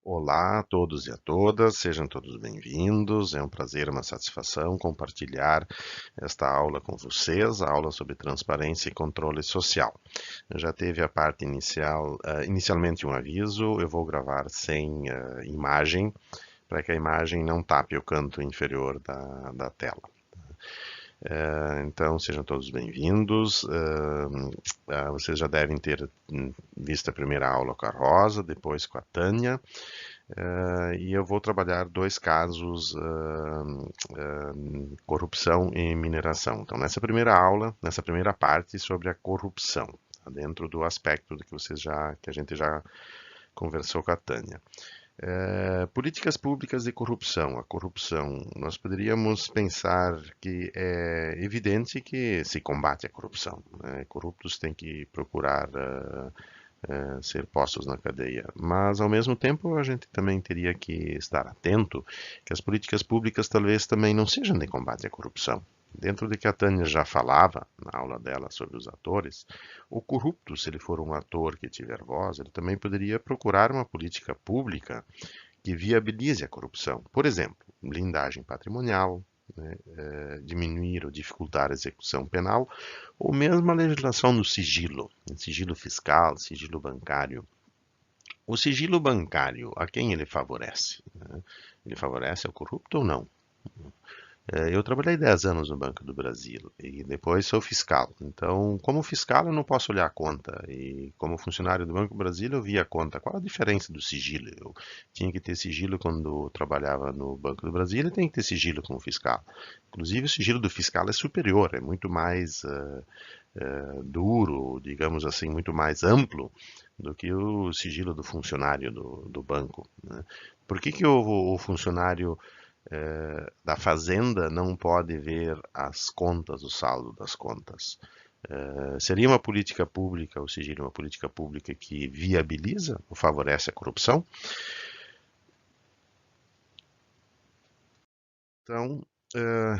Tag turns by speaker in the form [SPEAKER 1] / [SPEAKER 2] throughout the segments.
[SPEAKER 1] Olá a todos e a todas, sejam todos bem-vindos. É um prazer, uma satisfação compartilhar esta aula com vocês, a aula sobre transparência e controle social. Já teve a parte inicial, inicialmente um aviso, eu vou gravar sem imagem, para que a imagem não tape o canto inferior da tela. Então, sejam todos bem-vindos. Vocês já devem ter visto a primeira aula com a Rosa, depois com a Tânia. E eu vou trabalhar dois casos, corrupção e mineração. Então, nessa primeira aula, nessa primeira parte sobre a corrupção, tá? Dentro do aspecto que a gente já conversou com a Tânia. Políticas públicas de corrupção. A corrupção, nós poderíamos pensar que é evidente que se combate a corrupção, né? Corruptos têm que procurar ser postos na cadeia. Mas, ao mesmo tempo, a gente também teria que estar atento que as políticas públicas talvez também não sejam de combate à corrupção. Dentro de que a Tânia já falava na aula dela sobre os atores, o corrupto, se ele for um ator que tiver voz, ele também poderia procurar uma política pública que viabilize a corrupção. Por exemplo, blindagem patrimonial, né, diminuir ou dificultar a execução penal, ou mesmo a legislação no sigilo fiscal, sigilo bancário. O sigilo bancário, a quem ele favorece? Né? Ele favorece ao corrupto ou não? Eu trabalhei 10 anos no Banco do Brasil e depois sou fiscal. Então, como fiscal, eu não posso olhar a conta. E como funcionário do Banco do Brasil, eu via a conta. Qual a diferença do sigilo? Eu tinha que ter sigilo quando trabalhava no Banco do Brasil e tem que ter sigilo como fiscal. Inclusive, o sigilo do fiscal é superior, é muito mais duro, digamos assim, muito mais amplo do que o sigilo do funcionário do banco, né? Por que que o funcionário da fazenda não pode ver as contas, o saldo das contas? Seria uma política pública, ou seja, uma política pública que viabiliza ou favorece a corrupção? Então, uh,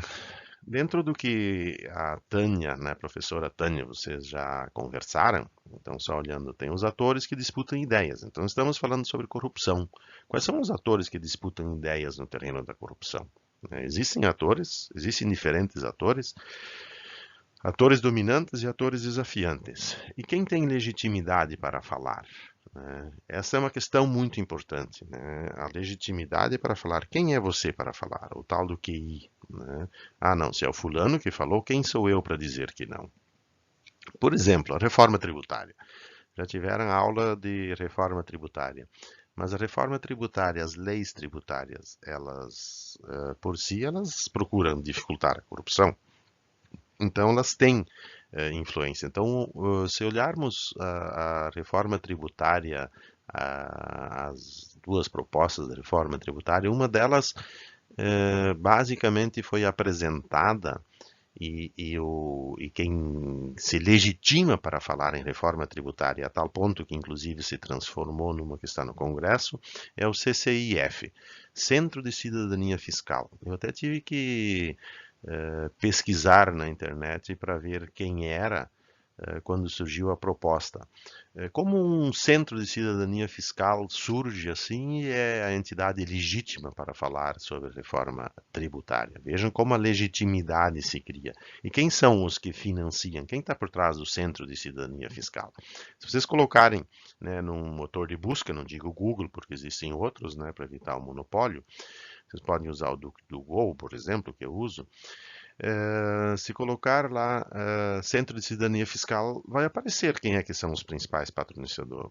[SPEAKER 1] dentro do que a Tânia, né, professora Tânia, vocês já conversaram, então só olhando, tem os atores que disputam ideias. Então estamos falando sobre corrupção. Quais são os atores que disputam ideias no terreno da corrupção? Existem atores, existem diferentes atores, atores dominantes e atores desafiantes. E quem tem legitimidade para falar? Né? Essa é uma questão muito importante, né? A legitimidade para falar. Quem é você para falar? O tal do QI, né? Ah, não, se é o fulano que falou, quem sou eu para dizer que não? Por exemplo, a reforma tributária. Já tiveram aula de reforma tributária. Mas a reforma tributária, as leis tributárias, elas, por si, elas procuram dificultar a corrupção. Então, elas têm influência. Então, se olharmos a reforma tributária, as duas propostas de reforma tributária, uma delas basicamente foi apresentada e quem se legitima para falar em reforma tributária a tal ponto que inclusive se transformou numa que está no Congresso é o CCIF, Centro de Cidadania Fiscal. Eu até tive que pesquisar na internet para ver quem era quando surgiu a proposta. Como um centro de cidadania fiscal surge assim e é a entidade legítima para falar sobre reforma tributária. Vejam como a legitimidade se cria. E quem são os que financiam? Quem está por trás do centro de cidadania fiscal? Se vocês colocarem, né, num motor de busca, não digo Google, porque existem outros, né, para evitar o monopólio, vocês podem usar o do Google, por exemplo, que eu uso. Se colocar lá Centro de Cidadania Fiscal, vai aparecer quem é que são os principais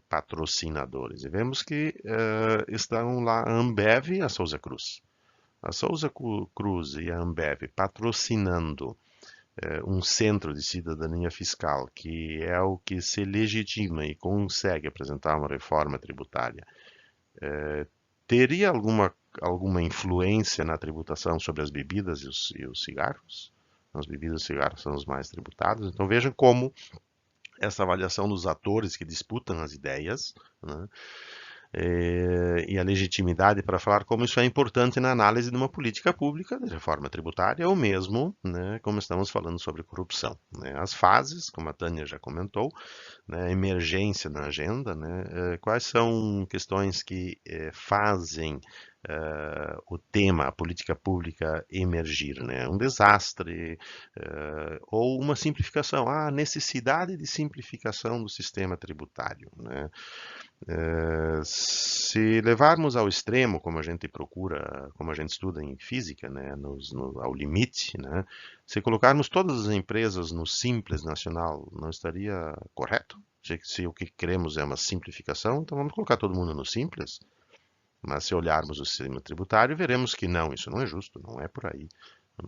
[SPEAKER 1] patrocinadores. E vemos que estão lá a Ambev e a Souza Cruz. A Souza Cruz e a Ambev patrocinando um centro de cidadania fiscal, que é o que se legitima e consegue apresentar uma reforma tributária, teria alguma influência na tributação sobre as bebidas e os cigarros? As bebidas e cigarros são os mais tributados. Então vejam como essa avaliação dos atores que disputam as ideias, né, e a legitimidade para falar como isso é importante na análise de uma política pública de reforma tributária ou mesmo, né, como estamos falando sobre corrupção, né? As fases, como a Tânia já comentou, né, emergência na agenda, né, quais são questões que fazem o tema, a política pública emergir, né? Um desastre ou uma simplificação, a necessidade de simplificação do sistema tributário, né? Se levarmos ao extremo, como a gente procura, como a gente estuda em física, né, ao limite, né, se colocarmos todas as empresas no Simples Nacional, não estaria correto? Se o que queremos é uma simplificação, então vamos colocar todo mundo no Simples. Mas se olharmos o sistema tributário, veremos que não, isso não é justo, não é por aí,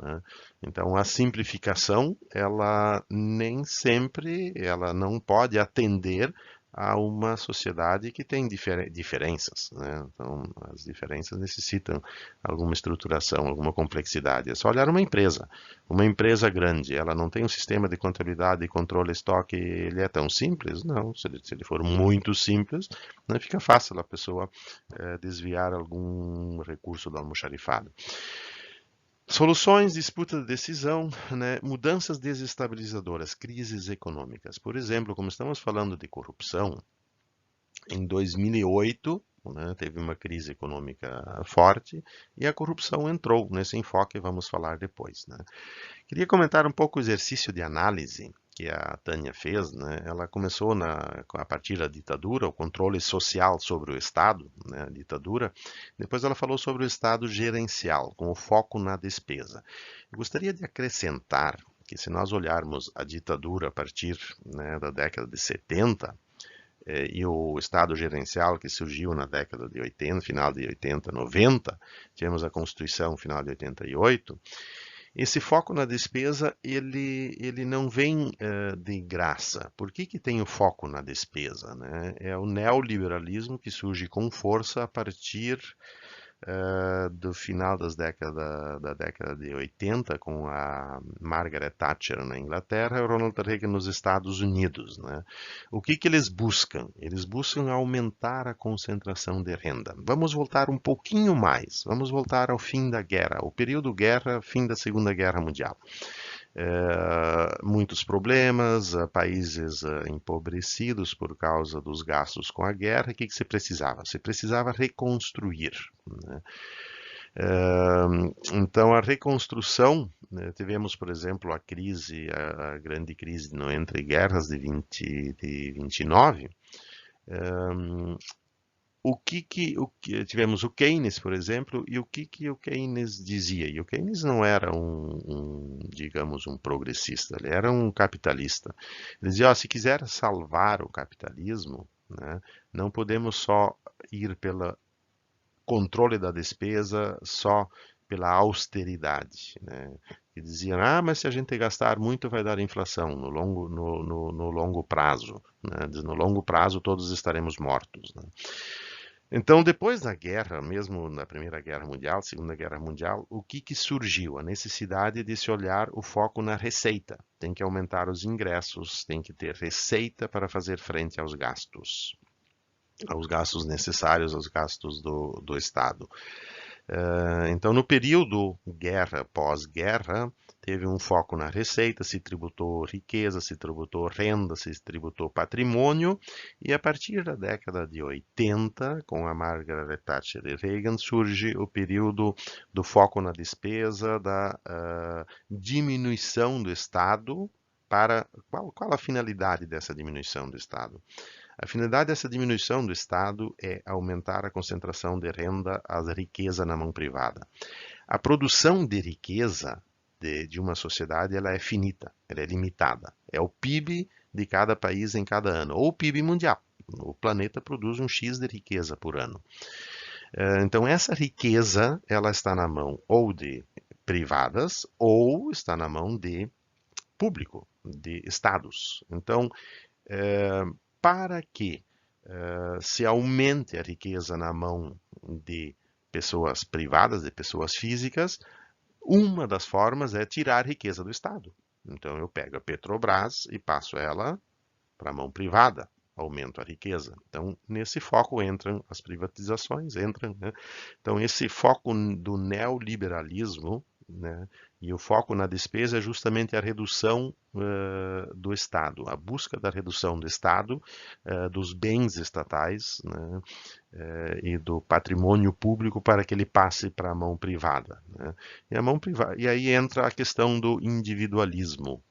[SPEAKER 1] né? Então a simplificação, ela nem sempre, ela não pode atender a uma sociedade que tem diferenças, né? Então as diferenças necessitam alguma estruturação, alguma complexidade. É só olhar uma empresa grande, ela não tem um sistema de contabilidade e controle estoque, ele é tão simples? Não, se ele for muito simples, né, fica fácil a pessoa desviar algum recurso do almoxarifado. Soluções, disputa de decisão, né, mudanças desestabilizadoras, crises econômicas. Por exemplo, como estamos falando de corrupção, em 2008, né, teve uma crise econômica forte e a corrupção entrou nesse enfoque, vamos falar depois, né? Queria comentar um pouco o exercício de análise que a Tânia fez, né? Ela começou a partir da ditadura, o controle social sobre o Estado, né, a ditadura. Depois ela falou sobre o Estado gerencial, com o foco na despesa. Eu gostaria de acrescentar que se nós olharmos a ditadura a partir, né, da década de 70, e o Estado gerencial que surgiu na década de 80, final de 80, 90, tivemos a Constituição final de 88, esse foco na despesa, ele não vem de graça. Por que tem o foco na despesa, né? É o neoliberalismo que surge com força a partir do final da década de 80, com a Margaret Thatcher na Inglaterra e o Ronald Reagan nos Estados Unidos, né? O que eles buscam? Eles buscam aumentar a concentração de renda. Vamos voltar um pouquinho mais, vamos voltar ao fim da guerra, o período guerra, fim da Segunda Guerra Mundial. Muitos problemas, países empobrecidos por causa dos gastos com a guerra. O que se precisava? Se precisava reconstruir, né? Então, a reconstrução, né, tivemos, por exemplo, a grande crise entre guerras de 29. Tivemos o Keynes, por exemplo, e o que o Keynes dizia? E o Keynes não era digamos, um progressista, ele era um capitalista. Ele dizia, se quiser salvar o capitalismo, né, não podemos só ir pelo controle da despesa, só pela austeridade, né? Que diziam, mas se a gente gastar muito vai dar inflação no longo prazo, né? No longo prazo todos estaremos mortos, né? Então, depois da guerra, mesmo na Primeira Guerra Mundial, Segunda Guerra Mundial, o que surgiu? A necessidade de se olhar o foco na receita. Tem que aumentar os ingressos, tem que ter receita para fazer frente aos gastos necessários, aos gastos do Estado. Então, no período guerra, pós-guerra, teve um foco na receita, se tributou riqueza, se tributou renda, se tributou patrimônio, e a partir da década de 80, com a Margaret Thatcher e Reagan, surge o período do foco na despesa, da diminuição do Estado. Qual a finalidade dessa diminuição do Estado? A finalidade dessa diminuição do Estado é aumentar a concentração de renda, a riqueza na mão privada. A produção de riqueza de uma sociedade ela é finita, ela é limitada. É o PIB de cada país em cada ano, ou o PIB mundial. O planeta produz um X de riqueza por ano. Então, essa riqueza ela está na mão ou de privadas ou está na mão de público, de estados. Então, para que se aumente a riqueza na mão de pessoas privadas, de pessoas físicas, uma das formas é tirar riqueza do Estado. Então eu pego a Petrobras e passo ela para a mão privada. aumento à riqueza. Então, nesse foco entram as privatizações, né? Então, esse foco do neoliberalismo, né, e o foco na despesa é justamente a redução do Estado, a busca da redução do Estado, dos bens estatais, né, e do patrimônio público para que ele passe para a mão privada, né? E aí entra a questão do individualismo.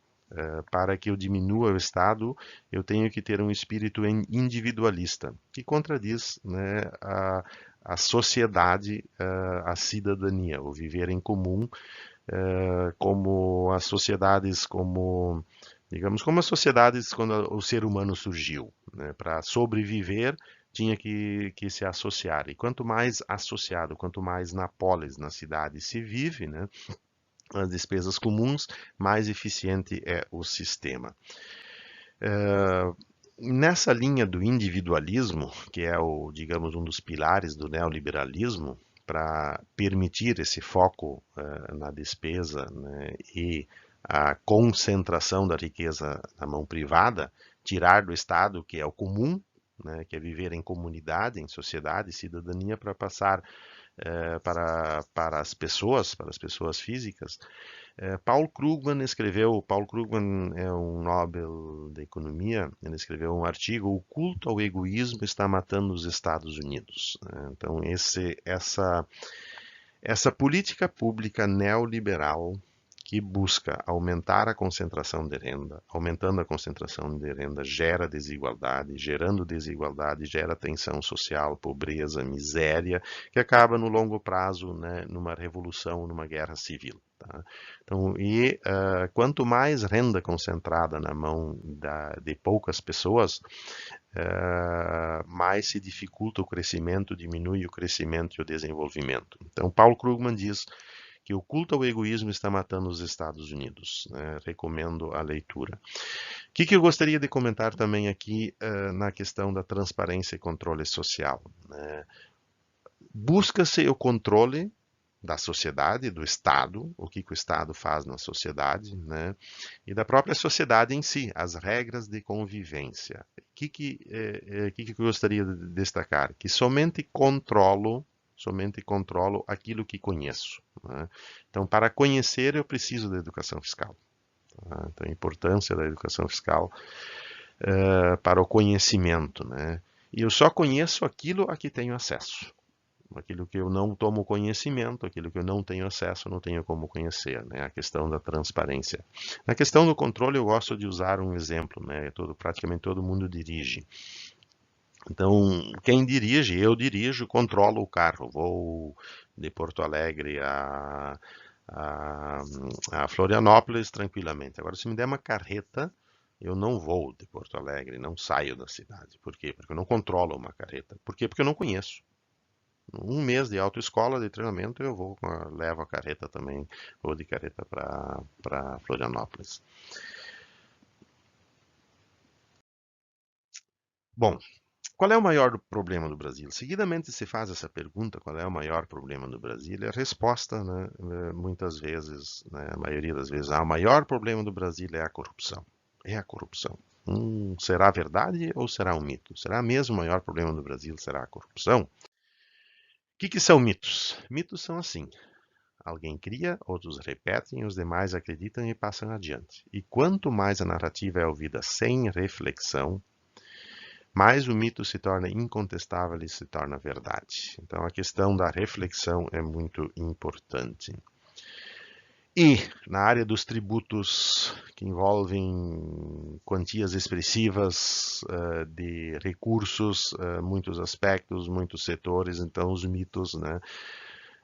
[SPEAKER 1] Para que eu diminua o Estado, eu tenho que ter um espírito individualista, que contradiz, né, a sociedade, a cidadania, o viver em comum, como as sociedades, digamos, como as sociedades quando o ser humano surgiu, né? Para sobreviver, tinha que se associar. E quanto mais associado, quanto mais na polis, na cidade se vive, né, as despesas comuns, mais eficiente é o sistema. Nessa linha do individualismo, que é digamos, um dos pilares do neoliberalismo, para permitir esse foco na despesa, né, e a concentração da riqueza na mão privada, tirar do Estado, que é o comum, né, que é viver em comunidade, em sociedade, cidadania, para passar para as pessoas físicas. Paul Krugman é um Nobel da Economia, ele escreveu um artigo, O culto ao egoísmo está matando os Estados Unidos. Então, essa política pública neoliberal que busca aumentar a concentração de renda, aumentando a concentração de renda gera desigualdade, gerando desigualdade gera tensão social, pobreza, miséria, que acaba no longo prazo, né, numa revolução, numa guerra civil. Tá? Então, quanto mais renda concentrada na mão de poucas pessoas, mais se dificulta o crescimento, diminui o crescimento e o desenvolvimento. Então, Paul Krugman diz que o culto ao egoísmo está matando os Estados Unidos. Recomendo a leitura. O que eu gostaria de comentar também aqui na questão da transparência e controle social? Busca-se o controle da sociedade, do Estado, o que o Estado faz na sociedade, né? E da própria sociedade em si, as regras de convivência. O que eu gostaria de destacar? Que somente controlo aquilo que conheço, né? Então, para conhecer, eu preciso da educação fiscal. Tá? Então, a importância da educação fiscal para o conhecimento, né? E eu só conheço aquilo a que tenho acesso. Aquilo que eu não tomo conhecimento, aquilo que eu não tenho acesso, não tenho como conhecer, né? A questão da transparência. Na questão do controle, eu gosto de usar um exemplo, né? Praticamente todo mundo dirige. Então, quem dirige, eu dirijo, controlo o carro. Vou de Porto Alegre a Florianópolis tranquilamente. Agora, se me der uma carreta, eu não vou de Porto Alegre, não saio da cidade. Por quê? Porque eu não controlo uma carreta. Por quê? Porque eu não conheço. Um mês de autoescola, de treinamento, eu levo a carreta também, vou de carreta para Florianópolis. Bom, qual é o maior problema do Brasil? Seguidamente se faz essa pergunta, qual é o maior problema do Brasil? E a resposta, né, muitas vezes, né, a maioria das vezes, o maior problema do Brasil é a corrupção. É a corrupção. Será verdade ou será um mito? Será mesmo o maior problema do Brasil? Será a corrupção? O que são mitos? Mitos são assim. Alguém cria, outros repetem, os demais acreditam e passam adiante. E quanto mais a narrativa é ouvida sem reflexão, mais o mito se torna incontestável e se torna verdade. Então a questão da reflexão é muito importante. E na área dos tributos que envolvem quantias expressivas de recursos, muitos aspectos, muitos setores, então os mitos, né?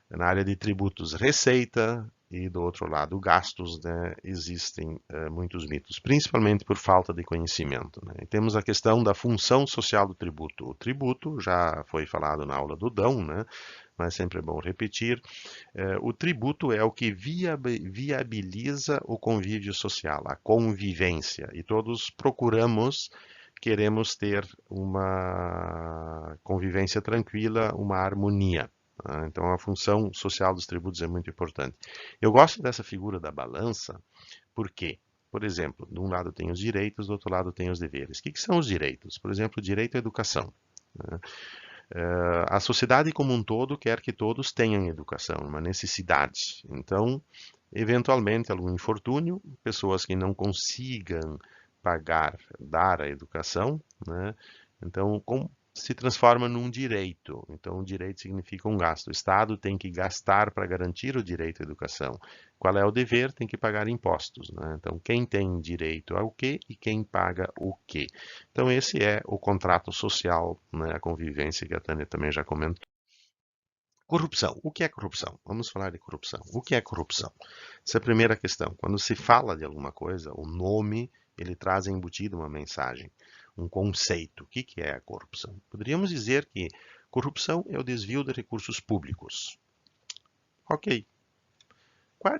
[SPEAKER 1] Na área de tributos, receita, e do outro lado, gastos, né, existem muitos mitos, principalmente por falta de conhecimento, né? E temos a questão da função social do tributo. O tributo já foi falado na aula do Dão, né, mas sempre é bom repetir. O tributo é o que viabiliza o convívio social, a convivência, e todos queremos ter uma convivência tranquila, uma harmonia. Então, a função social dos tributos é muito importante. Eu gosto dessa figura da balança, por quê? Por exemplo, de um lado tem os direitos, do outro lado tem os deveres. O que são os direitos? Por exemplo, o direito à educação, né? A sociedade como um todo quer que todos tenham educação, uma necessidade. Então, eventualmente, algum infortúnio, pessoas que não consigam pagar, dar a educação, né? Então, se transforma num direito. Então, o direito significa um gasto. O Estado tem que gastar para garantir o direito à educação. Qual é o dever? Tem que pagar impostos, né? Então, quem tem direito ao quê e quem paga o quê? Então, esse é o contrato social, né? A convivência que a Tânia também já comentou. Corrupção. O que é corrupção? Vamos falar de corrupção. O que é corrupção? Essa é a primeira questão. Quando se fala de alguma coisa, o nome, ele traz embutido uma mensagem, um conceito. O que é a corrupção? Poderíamos dizer que corrupção é o desvio de recursos públicos. Ok.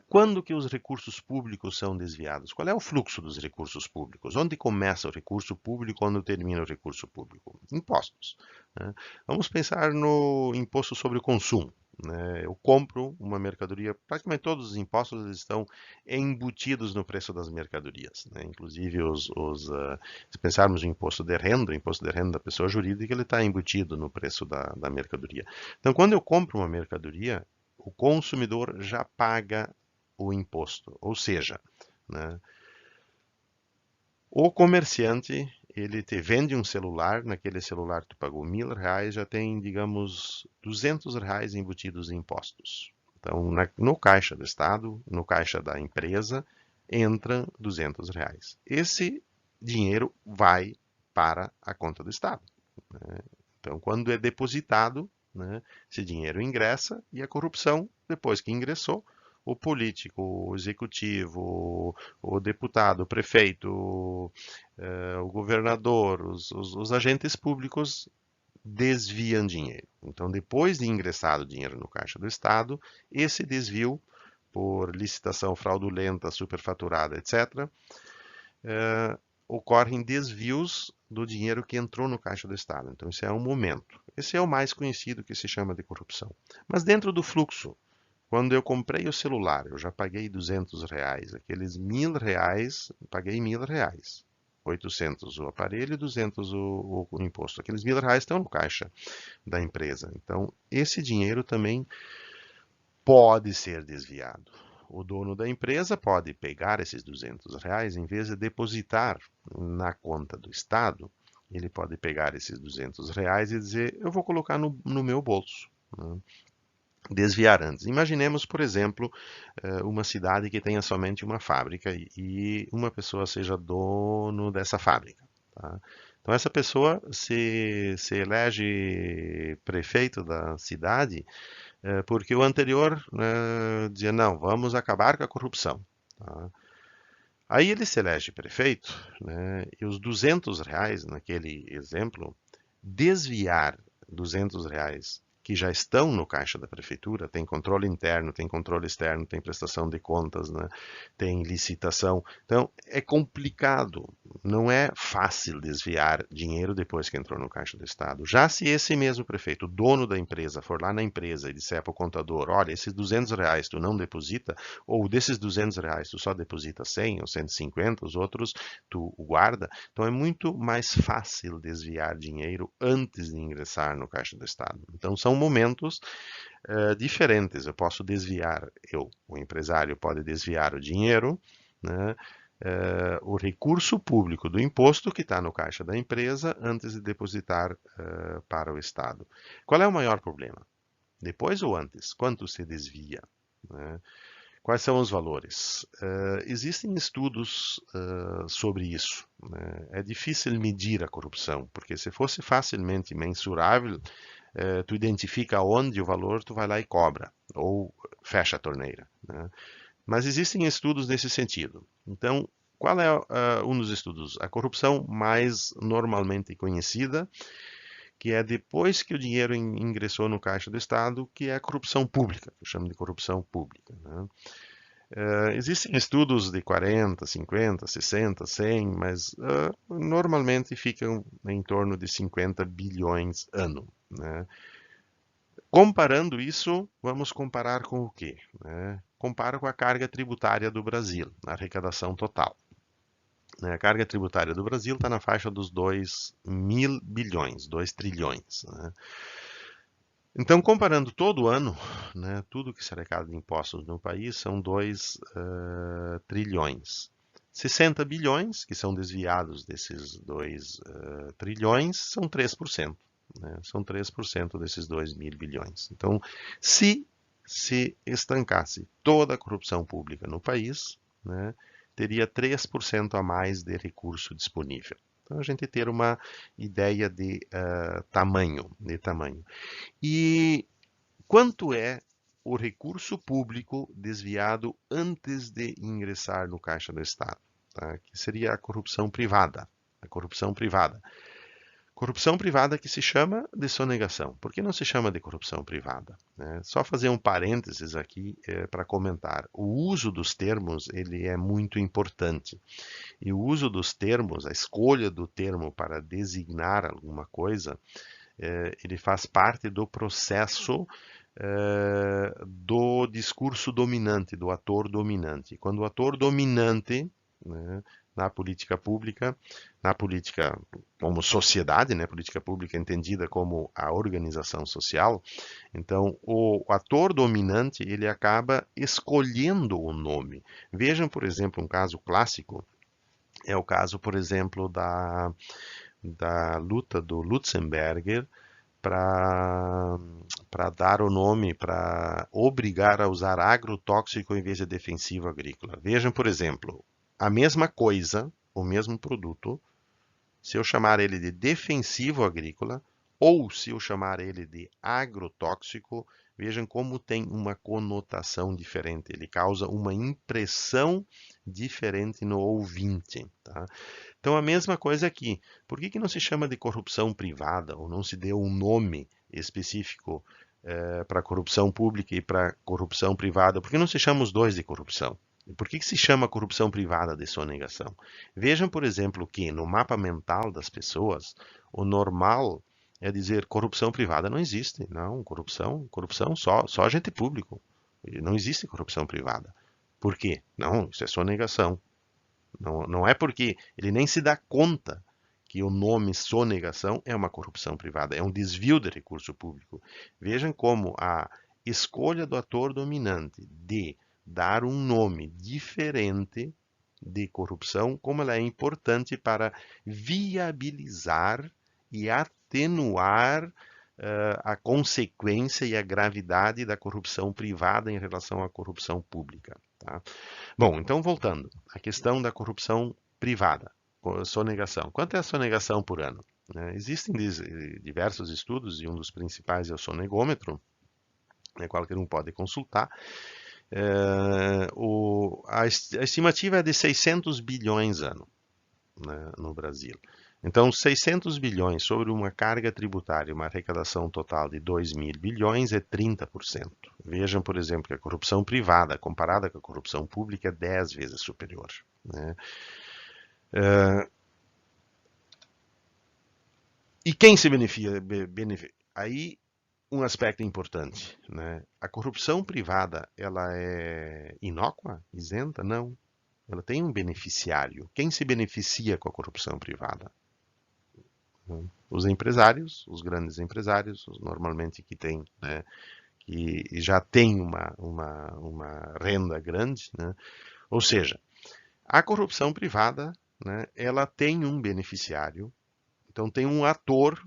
[SPEAKER 1] Quando que os recursos públicos são desviados? Qual é o fluxo dos recursos públicos? Onde começa o recurso público, onde termina o recurso público? Impostos, né? Vamos pensar no imposto sobre o consumo, né? Eu compro uma mercadoria, praticamente todos os impostos estão embutidos no preço das mercadorias, né? Inclusive, se pensarmos no imposto de renda, o imposto de renda da pessoa jurídica, ele está embutido no preço da mercadoria. Então, quando eu compro uma mercadoria, o consumidor já paga o imposto. Ou seja, né, o comerciante, ele te vende um celular, naquele celular tu pagou R$ 1.000, já tem, digamos, R$ 200 embutidos em impostos. Então, no caixa do Estado, no caixa da empresa, entram R$ 200. Esse dinheiro vai para a conta do Estado, né? Então, quando é depositado, né, esse dinheiro ingressa e a corrupção, depois que ingressou, o político, o executivo, o deputado, o prefeito, o governador, os agentes públicos desviam dinheiro. Então, depois de ingressado o dinheiro no caixa do Estado, esse desvio, por licitação fraudulenta, superfaturada, etc., ocorrem desvios do dinheiro que entrou no caixa do Estado. Então, esse é um momento. Esse é o mais conhecido, que se chama de corrupção. Mas dentro do fluxo, quando eu comprei o celular, eu já paguei R$ 200. Aqueles R$ 1.000, paguei R$ 1.000. 800 o aparelho e 200 o imposto. Aqueles R$ 1.000 estão no caixa da empresa. Então, esse dinheiro também pode ser desviado. O dono da empresa pode pegar esses R$ 200, em vez de depositar na conta do Estado, ele pode pegar esses R$ 200 e dizer, eu vou colocar no meu bolso, né? Desviar antes. Imaginemos, por exemplo, uma cidade que tenha somente uma fábrica e uma pessoa seja dono dessa fábrica, tá? Então, essa pessoa se elege prefeito da cidade porque o anterior dizia, não, vamos acabar com a corrupção, tá? Aí ele se elege prefeito, né, e os R$ 200, naquele exemplo, desviar R$ 200 que já estão no caixa da prefeitura, tem controle interno, tem controle externo, tem prestação de contas, né, tem licitação. Então, é complicado, não é fácil desviar dinheiro depois que entrou no caixa do Estado. Já se esse mesmo prefeito, dono da empresa, for lá na empresa e disser para o contador, olha, esses R$ 200 tu não deposita, ou desses R$ 200 tu só deposita 100 ou 150, os outros tu guarda. Então, é muito mais fácil desviar dinheiro antes de ingressar no caixa do Estado. Então, são momentos diferentes. Eu posso desviar, o empresário pode desviar o dinheiro, né, o recurso público do imposto que está no caixa da empresa antes de depositar para o Estado. Qual é o maior problema? Depois ou antes? Quanto se desvia, né? Quais são os valores? Existem estudos sobre isso, né? É difícil medir a corrupção, porque se fosse facilmente mensurável, tu identifica onde o valor, tu vai lá e cobra, ou fecha a torneira, né? Mas existem estudos nesse sentido. Então, qual é um dos estudos? A corrupção mais normalmente conhecida, que é depois que o dinheiro ingressou no caixa do Estado, que é a corrupção pública, que eu chamo de corrupção pública, né? Existem estudos de 40, 50, 60, 100, mas normalmente ficam em torno de 50 bilhões ano, né? Comparando isso, vamos comparar com o quê, né? Compara com a carga tributária do Brasil, na arrecadação total. A carga tributária do Brasil está na faixa dos 2.000 bilhões, 2 trilhões. Né? Então, comparando todo ano, né, tudo que se arrecada de impostos no país são 2 trilhões. 60 bilhões, que são desviados desses 2 trilhões, são 3%. Né? São 3% desses 2.000 bilhões. Então, se estancasse toda a corrupção pública no país, né, teria 3% a mais de recurso disponível. Então, a gente ter uma ideia de tamanho. E quanto é o recurso público desviado antes de ingressar no caixa do Estado? Tá? Que seria a corrupção privada. A corrupção privada. Corrupção privada que se chama de sonegação. Por que não se chama de corrupção privada? Só fazer um parênteses aqui para comentar. O uso dos termos ele é muito importante. E o uso dos termos, a escolha do termo para designar alguma coisa, ele faz parte do processo do discurso dominante, do ator dominante. Quando o ator dominante, né, na política pública, na política como sociedade, né, política pública entendida como a organização social, então o ator dominante ele acaba escolhendo o nome. Vejam, por exemplo, um caso clássico, é o caso, por exemplo, da luta do Lutzenberger para dar o nome, para obrigar a usar agrotóxico em vez de defensivo agrícola. Vejam, por exemplo, a mesma coisa, o mesmo produto, se eu chamar ele de defensivo agrícola ou se eu chamar ele de agrotóxico, vejam como tem uma conotação diferente. Ele causa uma impressão diferente no ouvinte. Tá? Então, a mesma coisa aqui. Por que não se chama de corrupção privada ou não se deu um nome específico para corrupção pública e para corrupção privada? Por que não se chama os dois de corrupção? Por que se chama corrupção privada de sonegação? Vejam, por exemplo, que no mapa mental das pessoas, o normal é dizer corrupção privada não existe. Não, corrupção só agente público. Não existe corrupção privada. Por quê? Não, isso é sonegação. Não é porque ele nem se dá conta que o nome sonegação é uma corrupção privada, é um desvio de recurso público. Vejam como a escolha do ator dominante de dar um nome diferente de corrupção, como ela é importante para viabilizar e atenuar a consequência e a gravidade da corrupção privada em relação à corrupção pública. Tá? Bom, então voltando, a questão da corrupção privada, sonegação. Quanto é a sonegação por ano? Existem diversos estudos e um dos principais é o sonegômetro, qualquer um pode consultar. A estimativa é de 600 bilhões ano, né, no Brasil. Então, 600 bilhões sobre uma carga tributária, uma arrecadação total de 2.000 bilhões é 30%. Vejam, por exemplo, que a corrupção privada, comparada com a corrupção pública, é 10 vezes superior. Né? E quem se beneficia? Aí, um aspecto importante. Né? A corrupção privada, ela é inócua, isenta? Não. Ela tem um beneficiário. Quem se beneficia com a corrupção privada? Os empresários, os grandes empresários, normalmente que tem, né, que já tem uma renda grande, né? Ou seja, a corrupção privada, né, ela tem um beneficiário, então tem um ator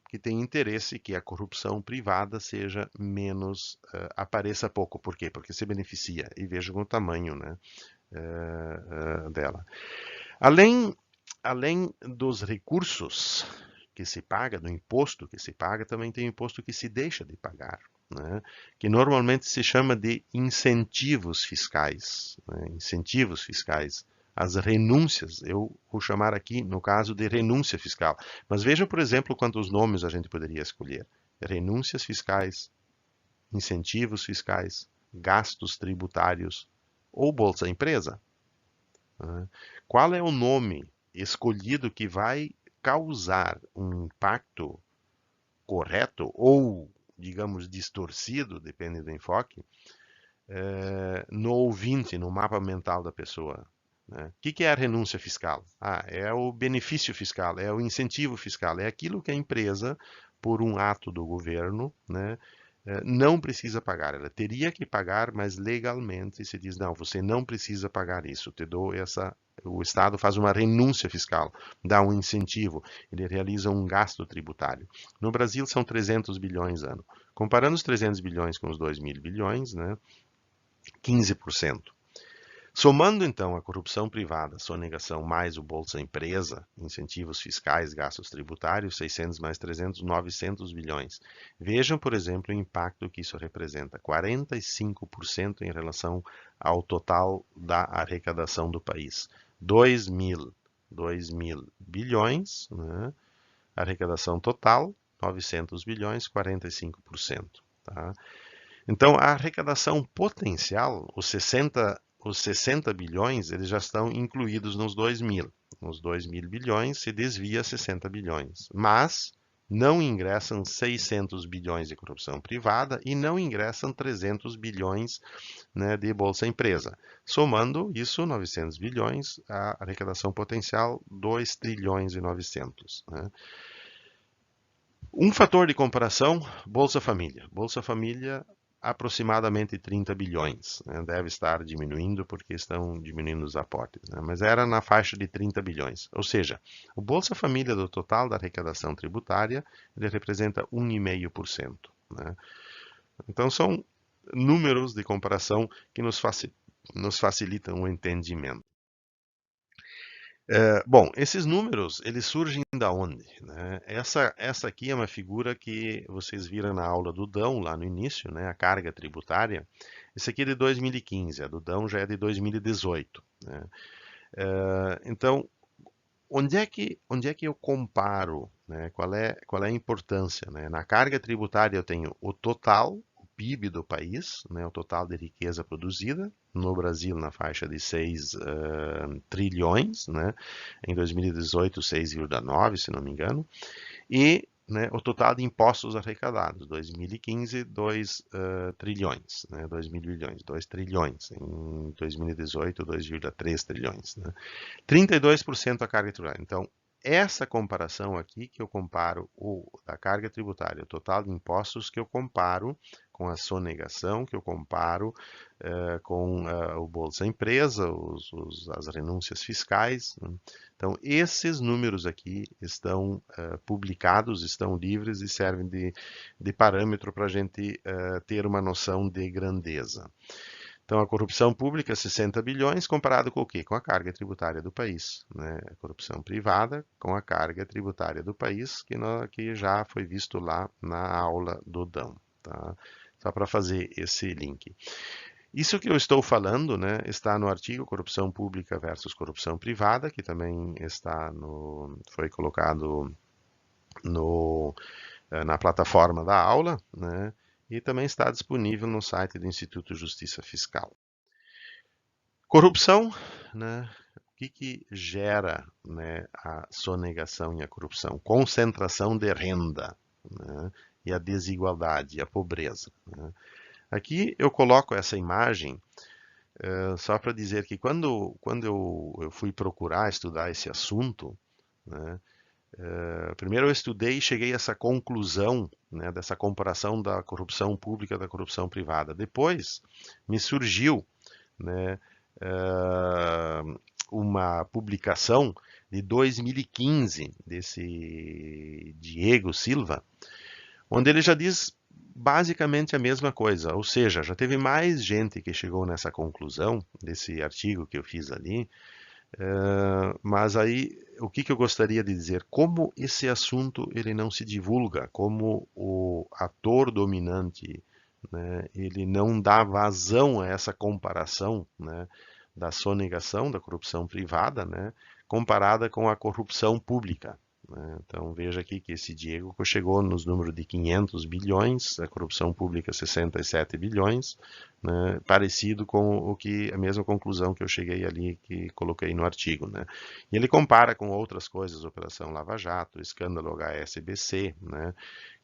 [SPEAKER 1] que tem interesse que a corrupção privada seja menos, apareça pouco. Por quê? Porque se beneficia, e vejam o tamanho, né, dela. Além dos recursos que se paga, do imposto que se paga, também tem o imposto que se deixa de pagar, né? Que normalmente se chama de incentivos fiscais. Né? Incentivos fiscais, as renúncias, eu vou chamar aqui, no caso, de renúncia fiscal. Mas vejam, por exemplo, quantos nomes a gente poderia escolher. Renúncias fiscais, incentivos fiscais, gastos tributários ou Bolsa Empresa. Né? Qual é o nome escolhido que vai causar um impacto correto ou, digamos, distorcido, depende do enfoque, no ouvinte, no mapa mental da pessoa? Né? O que é a renúncia fiscal? É o benefício fiscal, é o incentivo fiscal, é aquilo que a empresa, por um ato do governo, né, não precisa pagar. Ela teria que pagar, mas legalmente se diz, não, você não precisa pagar isso, te dou essa... O Estado faz uma renúncia fiscal, dá um incentivo, ele realiza um gasto tributário. No Brasil são 300 bilhões ano. Comparando os 300 bilhões com os 2.000 bilhões, né, 15%. Somando então a corrupção privada, sonegação mais o Bolsa Empresa, incentivos fiscais, gastos tributários, 600 mais 300, 900 bilhões. Vejam, por exemplo, o impacto que isso representa, 45% em relação ao total da arrecadação do país. 2 mil bilhões, né? Arrecadação total, 900 bilhões, 45%. Tá? Então, a arrecadação potencial, os 60 bilhões, eles já estão incluídos nos 2.000. Nos 2.000 bilhões se desvia 60 bilhões. Mas não ingressam 600 bilhões de corrupção privada e não ingressam 300 bilhões, né, de Bolsa Empresa. Somando isso, 900 bilhões, a arrecadação potencial, 2 trilhões e 900. Né? Um fator de comparação, Bolsa Família. Bolsa Família, aproximadamente 30 bilhões. Né? Deve estar diminuindo porque estão diminuindo os aportes, né? Mas era na faixa de 30 bilhões. Ou seja, o Bolsa Família do total da arrecadação tributária, ele representa 1,5%. Né? Então são números de comparação que nos facilitam o entendimento. Bom, esses números, eles surgem da onde? Né? Essa aqui é uma figura que vocês viram na aula do Dão, lá no início, né? A carga tributária. Esse aqui é de 2015, a do Dão já é de 2018. Né? Então, onde é que eu comparo? Né? Qual é a importância? Né? Na carga tributária eu tenho o total, o PIB do país, né? O total de riqueza produzida, no Brasil na faixa de 6 trilhões, né? Em 2018, 6,9, se não me engano, e, né, o total de impostos arrecadados, 2015, 2 trilhões, né, 2 mil bilhões, 2 trilhões, em 2018, 2,3 trilhões. Né? 32% a carga tributária. Então, essa comparação aqui que eu comparo a carga tributária, o total de impostos que eu comparo com a sonegação, que eu comparo com o Bolsa Empresa, as renúncias fiscais. Né? Então, esses números aqui estão publicados, estão livres e servem de parâmetro para a gente ter uma noção de grandeza. Então, a corrupção pública, 60 bilhões, comparado com o quê? Com a carga tributária do país. Né? A corrupção privada com a carga tributária do país, que já foi visto lá na aula do Dão. Tá? Só para fazer esse link. Isso que eu estou falando, né, está no artigo Corrupção Pública versus Corrupção Privada, que também foi colocado na plataforma da aula, né, e também está disponível no site do Instituto Justiça Fiscal. Corrupção, né, o que gera, né, a sonegação e a corrupção? Concentração de renda, né, e a desigualdade, a pobreza. Né. Aqui eu coloco essa imagem só para dizer que quando eu fui procurar estudar esse assunto, né, primeiro eu estudei e cheguei a essa conclusão, né, dessa comparação da corrupção pública da corrupção privada. Depois me surgiu, né, uma publicação de 2015 desse Diego Silva, onde ele já diz basicamente a mesma coisa, ou seja, já teve mais gente que chegou nessa conclusão desse artigo que eu fiz ali, mas aí o que eu gostaria de dizer? Como esse assunto ele não se divulga, como o ator dominante, né, ele não dá vazão a essa comparação, né, da sonegação, da corrupção privada, né, comparada com a corrupção pública. Né? Então veja aqui que esse Diego chegou nos números de 500 bilhões, a corrupção pública 67 bilhões, né? Parecido com a mesma conclusão que eu cheguei ali, que coloquei no artigo. Né? E ele compara com outras coisas, Operação Lava Jato, escândalo HSBC, né?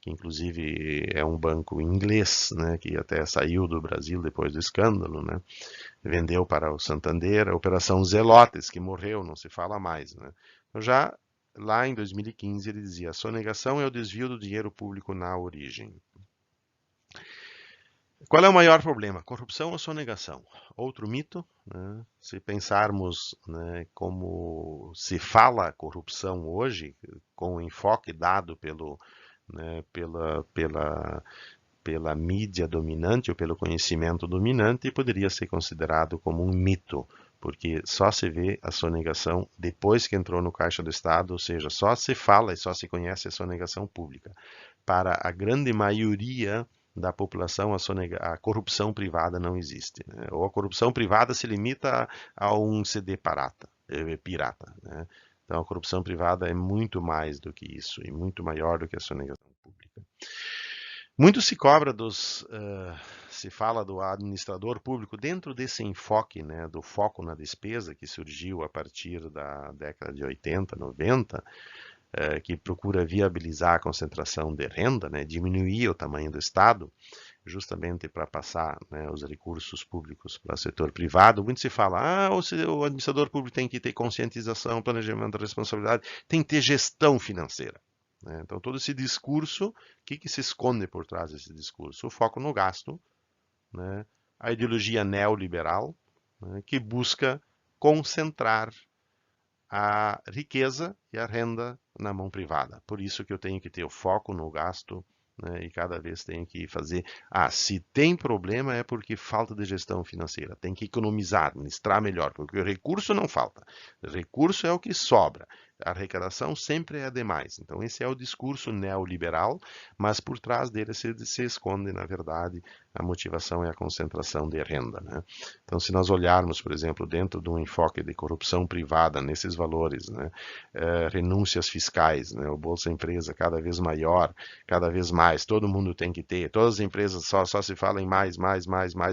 [SPEAKER 1] Que inclusive é um banco inglês, né? Que até saiu do Brasil depois do escândalo, né? vendeu para o Santander, a Operação Zelotes, que morreu, não se fala mais, né? Então, já lá em 2015 ele dizia: a sonegação é o desvio do dinheiro público na origem. Qual é o maior problema? Corrupção ou sonegação? Outro mito, né? Se pensarmos, né, como se fala corrupção hoje, com o enfoque dado né, pela mídia dominante ou pelo conhecimento dominante, poderia ser considerado como um mito, porque só se vê a sonegação depois que entrou no caixa do Estado, ou seja, só se fala e só se conhece a sonegação pública. Para a grande maioria da população, a corrupção privada não existe, né? Ou a corrupção privada se limita a um CD pirata, né? Então, a corrupção privada é muito mais do que isso e muito maior do que a sonegação pública. Muito se cobra se fala do administrador público dentro desse enfoque, né, do foco na despesa que surgiu a partir da década de 80, 90, que procura viabilizar a concentração de renda, né, diminuir o tamanho do Estado, justamente para passar, né, os recursos públicos para o setor privado. Muito se fala, o administrador público tem que ter conscientização, planejamento, responsabilidade, tem que ter gestão financeira. Né? Então, todo esse discurso, o que se esconde por trás desse discurso? O foco no gasto, né? A ideologia neoliberal, né, que busca concentrar a riqueza e a renda na mão privada. Por isso que eu tenho que ter o foco no gasto, né, e cada vez tenho que fazer. Se tem problema é porque falta de gestão financeira. Tem que economizar, administrar melhor, porque o recurso não falta. O recurso é o que sobra. A arrecadação sempre é demais. Então, esse é o discurso neoliberal, mas por trás dele se esconde, na verdade, a motivação e a concentração de renda. Né? Então, se nós olharmos, por exemplo, dentro de um enfoque de corrupção privada, nesses valores, né? Renúncias fiscais, né? O Bolsa Empresa cada vez maior, cada vez mais, todo mundo tem que ter, todas as empresas só se fala em mais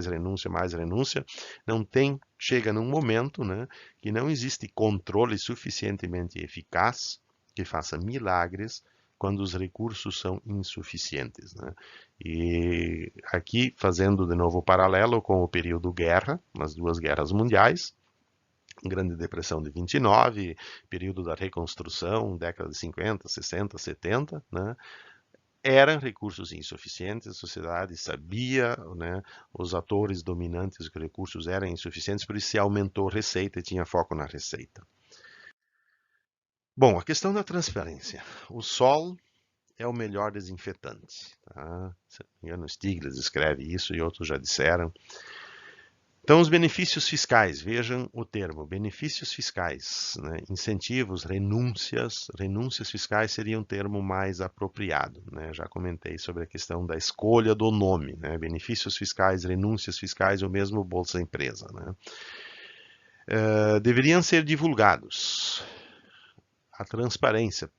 [SPEAKER 1] renúncia, não tem, chega num momento, né, que não existe controle suficientemente eficaz que faça milagres quando os recursos são insuficientes, né? E aqui, fazendo de novo o paralelo com o período guerra, nas duas guerras mundiais, Grande Depressão de 29, período da reconstrução, década de 50, 60, 70, né? Eram recursos insuficientes, a sociedade sabia, né, os atores dominantes que os recursos eram insuficientes, por isso se aumentou a receita e tinha foco na receita. Bom, a questão da transparência. O sol é o melhor desinfetante. Tá? Se não me engano, Stiglitz escreve isso e outros já disseram. Então, os benefícios fiscais, vejam o termo, benefícios fiscais, né? Incentivos, renúncias fiscais seria um termo mais apropriado, né? Já comentei sobre a questão da escolha do nome, né? Benefícios fiscais, renúncias fiscais, ou mesmo Bolsa Empresa, né? Deveriam ser divulgados. A transparência,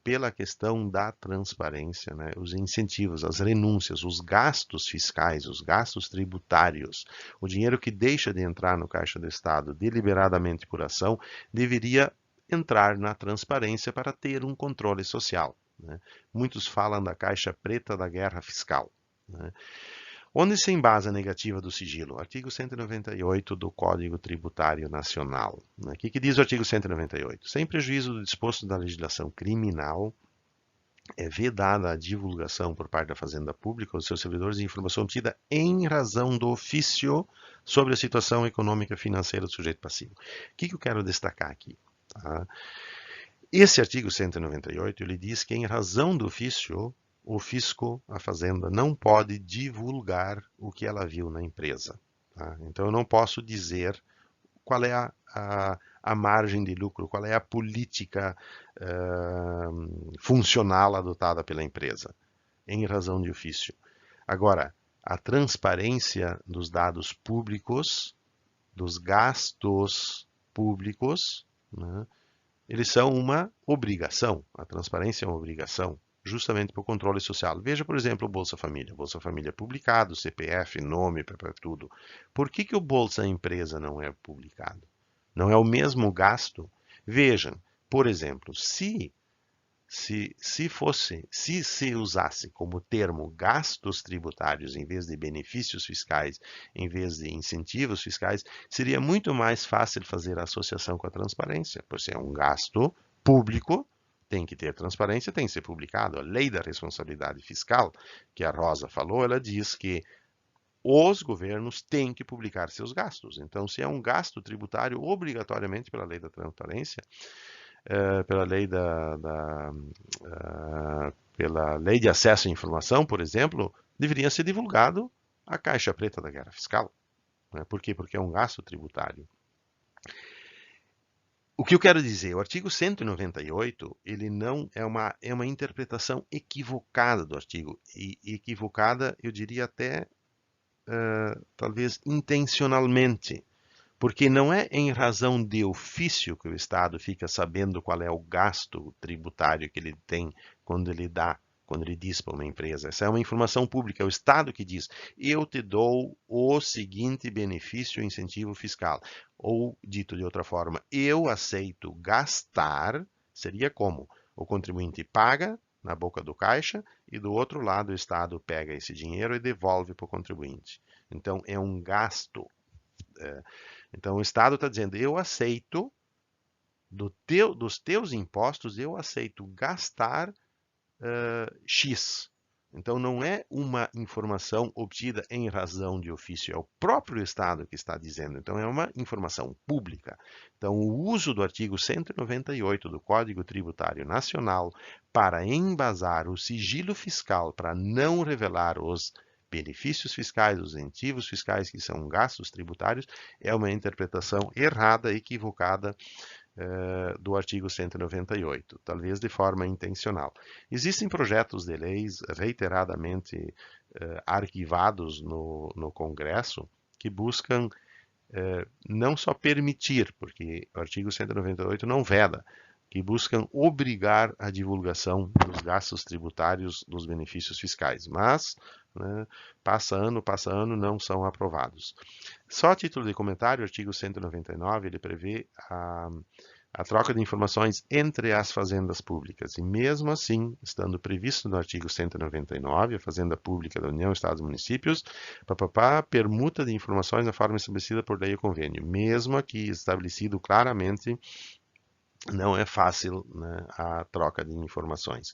[SPEAKER 1] pela questão da transparência, né? Os incentivos, as renúncias, os gastos fiscais, os gastos tributários, o dinheiro que deixa de entrar no caixa do Estado deliberadamente por ação, deveria entrar na transparência para ter um controle social. Né? Muitos falam da caixa preta da guerra fiscal. Né? Onde se embasa a negativa do sigilo? Artigo 198 do Código Tributário Nacional. O que diz o artigo 198? Sem prejuízo do disposto da legislação criminal, é vedada a divulgação por parte da Fazenda Pública aos seus servidores de informação obtida em razão do ofício sobre a situação econômica e financeira do sujeito passivo. O que eu quero destacar aqui? Tá? Esse artigo 198, ele diz que em razão do ofício, o fisco, a fazenda, não pode divulgar o que ela viu na empresa. Tá? Então, eu não posso dizer qual é a margem de lucro, qual é a política funcional adotada pela empresa, em razão de ofício. Agora, a transparência dos dados públicos, dos gastos públicos, né, eles são uma obrigação. A transparência é uma obrigação, justamente para o controle social. Veja, por exemplo, o Bolsa Família. Bolsa Família é publicado, CPF, nome, para tudo. Por que o Bolsa Empresa não é publicado? Não é o mesmo gasto? Vejam, por exemplo, se se se usasse como termo gastos tributários em vez de benefícios fiscais, em vez de incentivos fiscais, seria muito mais fácil fazer a associação com a transparência, pois é um gasto público, tem que ter transparência, tem que ser publicado. A lei da responsabilidade fiscal, que a Rosa falou, ela diz que os governos têm que publicar seus gastos. Então, se é um gasto tributário, obrigatoriamente pela lei da transparência, pela lei pela lei de acesso à informação, por exemplo, deveria ser divulgado a caixa preta da guerra fiscal. Né? Por quê? Porque é um gasto tributário. O que eu quero dizer, o artigo 198, ele não é uma interpretação equivocada do artigo, e equivocada, eu diria até, talvez intencionalmente, porque não é em razão de ofício que o Estado fica sabendo qual é o gasto tributário que ele tem quando ele diz para uma empresa. Essa é uma informação pública, é o Estado que diz: eu te dou o seguinte benefício ou incentivo fiscal. Ou, dito de outra forma, eu aceito gastar, seria como? O contribuinte paga na boca do caixa e do outro lado o Estado pega esse dinheiro e devolve para o contribuinte. Então, é um gasto. Então, o Estado está dizendo: eu aceito, dos teus impostos, eu aceito gastar X. Então, não é uma informação obtida em razão de ofício, é o próprio Estado que está dizendo. Então, é uma informação pública. Então, o uso do artigo 198 do Código Tributário Nacional para embasar o sigilo fiscal, para não revelar os benefícios fiscais, os incentivos fiscais, que são gastos tributários, é uma interpretação errada, equivocada do artigo 198, talvez de forma intencional. Existem projetos de leis reiteradamente arquivados no Congresso que buscam não só permitir, porque o artigo 198 não veda, que buscam obrigar a divulgação dos gastos tributários dos benefícios fiscais, mas né, passa ano, não são aprovados. Só a título de comentário, o artigo 199 ele prevê a troca de informações entre as fazendas públicas. E mesmo assim, estando previsto no artigo 199, a Fazenda Pública da União, Estados e Municípios, permuta de informações na forma estabelecida por lei ou convênio. Mesmo aqui estabelecido claramente, não é fácil, né, a troca de informações.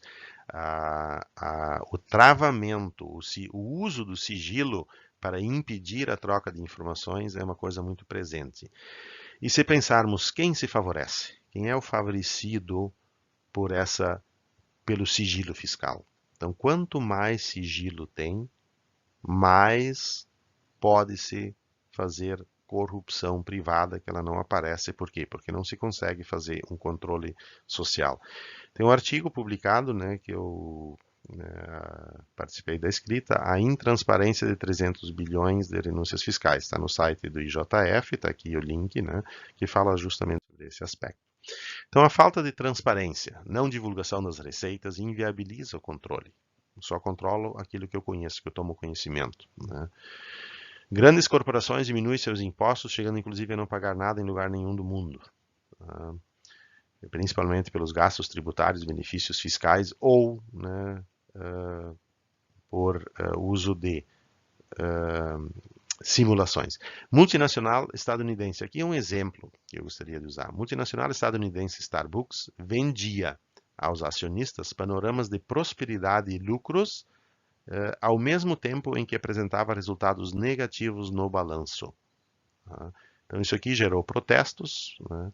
[SPEAKER 1] O travamento, o uso do sigilo para impedir a troca de informações é uma coisa muito presente. E se pensarmos quem se favorece, quem é o favorecido pelo sigilo fiscal? Então, quanto mais sigilo tem, mais pode-se fazer corrupção privada que ela não aparece. Por quê? Porque não se consegue fazer um controle social. Tem um artigo publicado, né, que eu participei da escrita, a intransparência de 300 bilhões de renúncias fiscais. Está no site do IJF, está aqui o link, né, que fala justamente sobre esse aspecto. Então, a falta de transparência, não divulgação das receitas, inviabiliza o controle. Eu só controlo aquilo que eu conheço, que eu tomo conhecimento. Né? Grandes corporações diminuem seus impostos, chegando inclusive a não pagar nada em lugar nenhum do mundo. Principalmente pelos gastos tributários, benefícios fiscais ou né, por uso de simulações. Multinacional estadunidense. Aqui é um exemplo que eu gostaria de usar. Multinacional estadunidense Starbucks vendia aos acionistas panoramas de prosperidade e lucros ao mesmo tempo em que apresentava resultados negativos no balanço. Então, isso aqui gerou protestos. Né?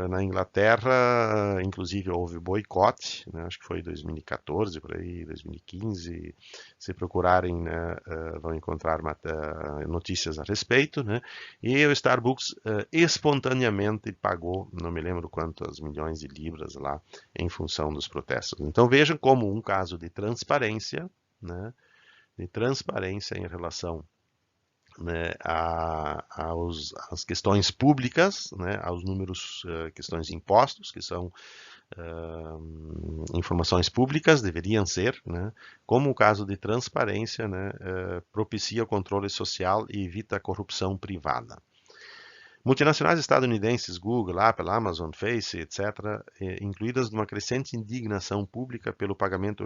[SPEAKER 1] Na Inglaterra, inclusive, houve boicote, né? Acho que foi 2014, por aí, 2015. Se procurarem, né, vão encontrar notícias a respeito. Né? E o Starbucks espontaneamente pagou, não me lembro quantas milhões de libras lá, em função dos protestos. Então, vejam como um caso de transparência, né, em relação né, às questões públicas, né, aos números, questões de impostos, que são informações públicas, deveriam ser, né, como o caso de transparência, né, propicia o controle social e evita a corrupção privada. Multinacionais estadunidenses, Google, Apple, Amazon, Face, etc., incluídas numa crescente indignação pública pelo pagamento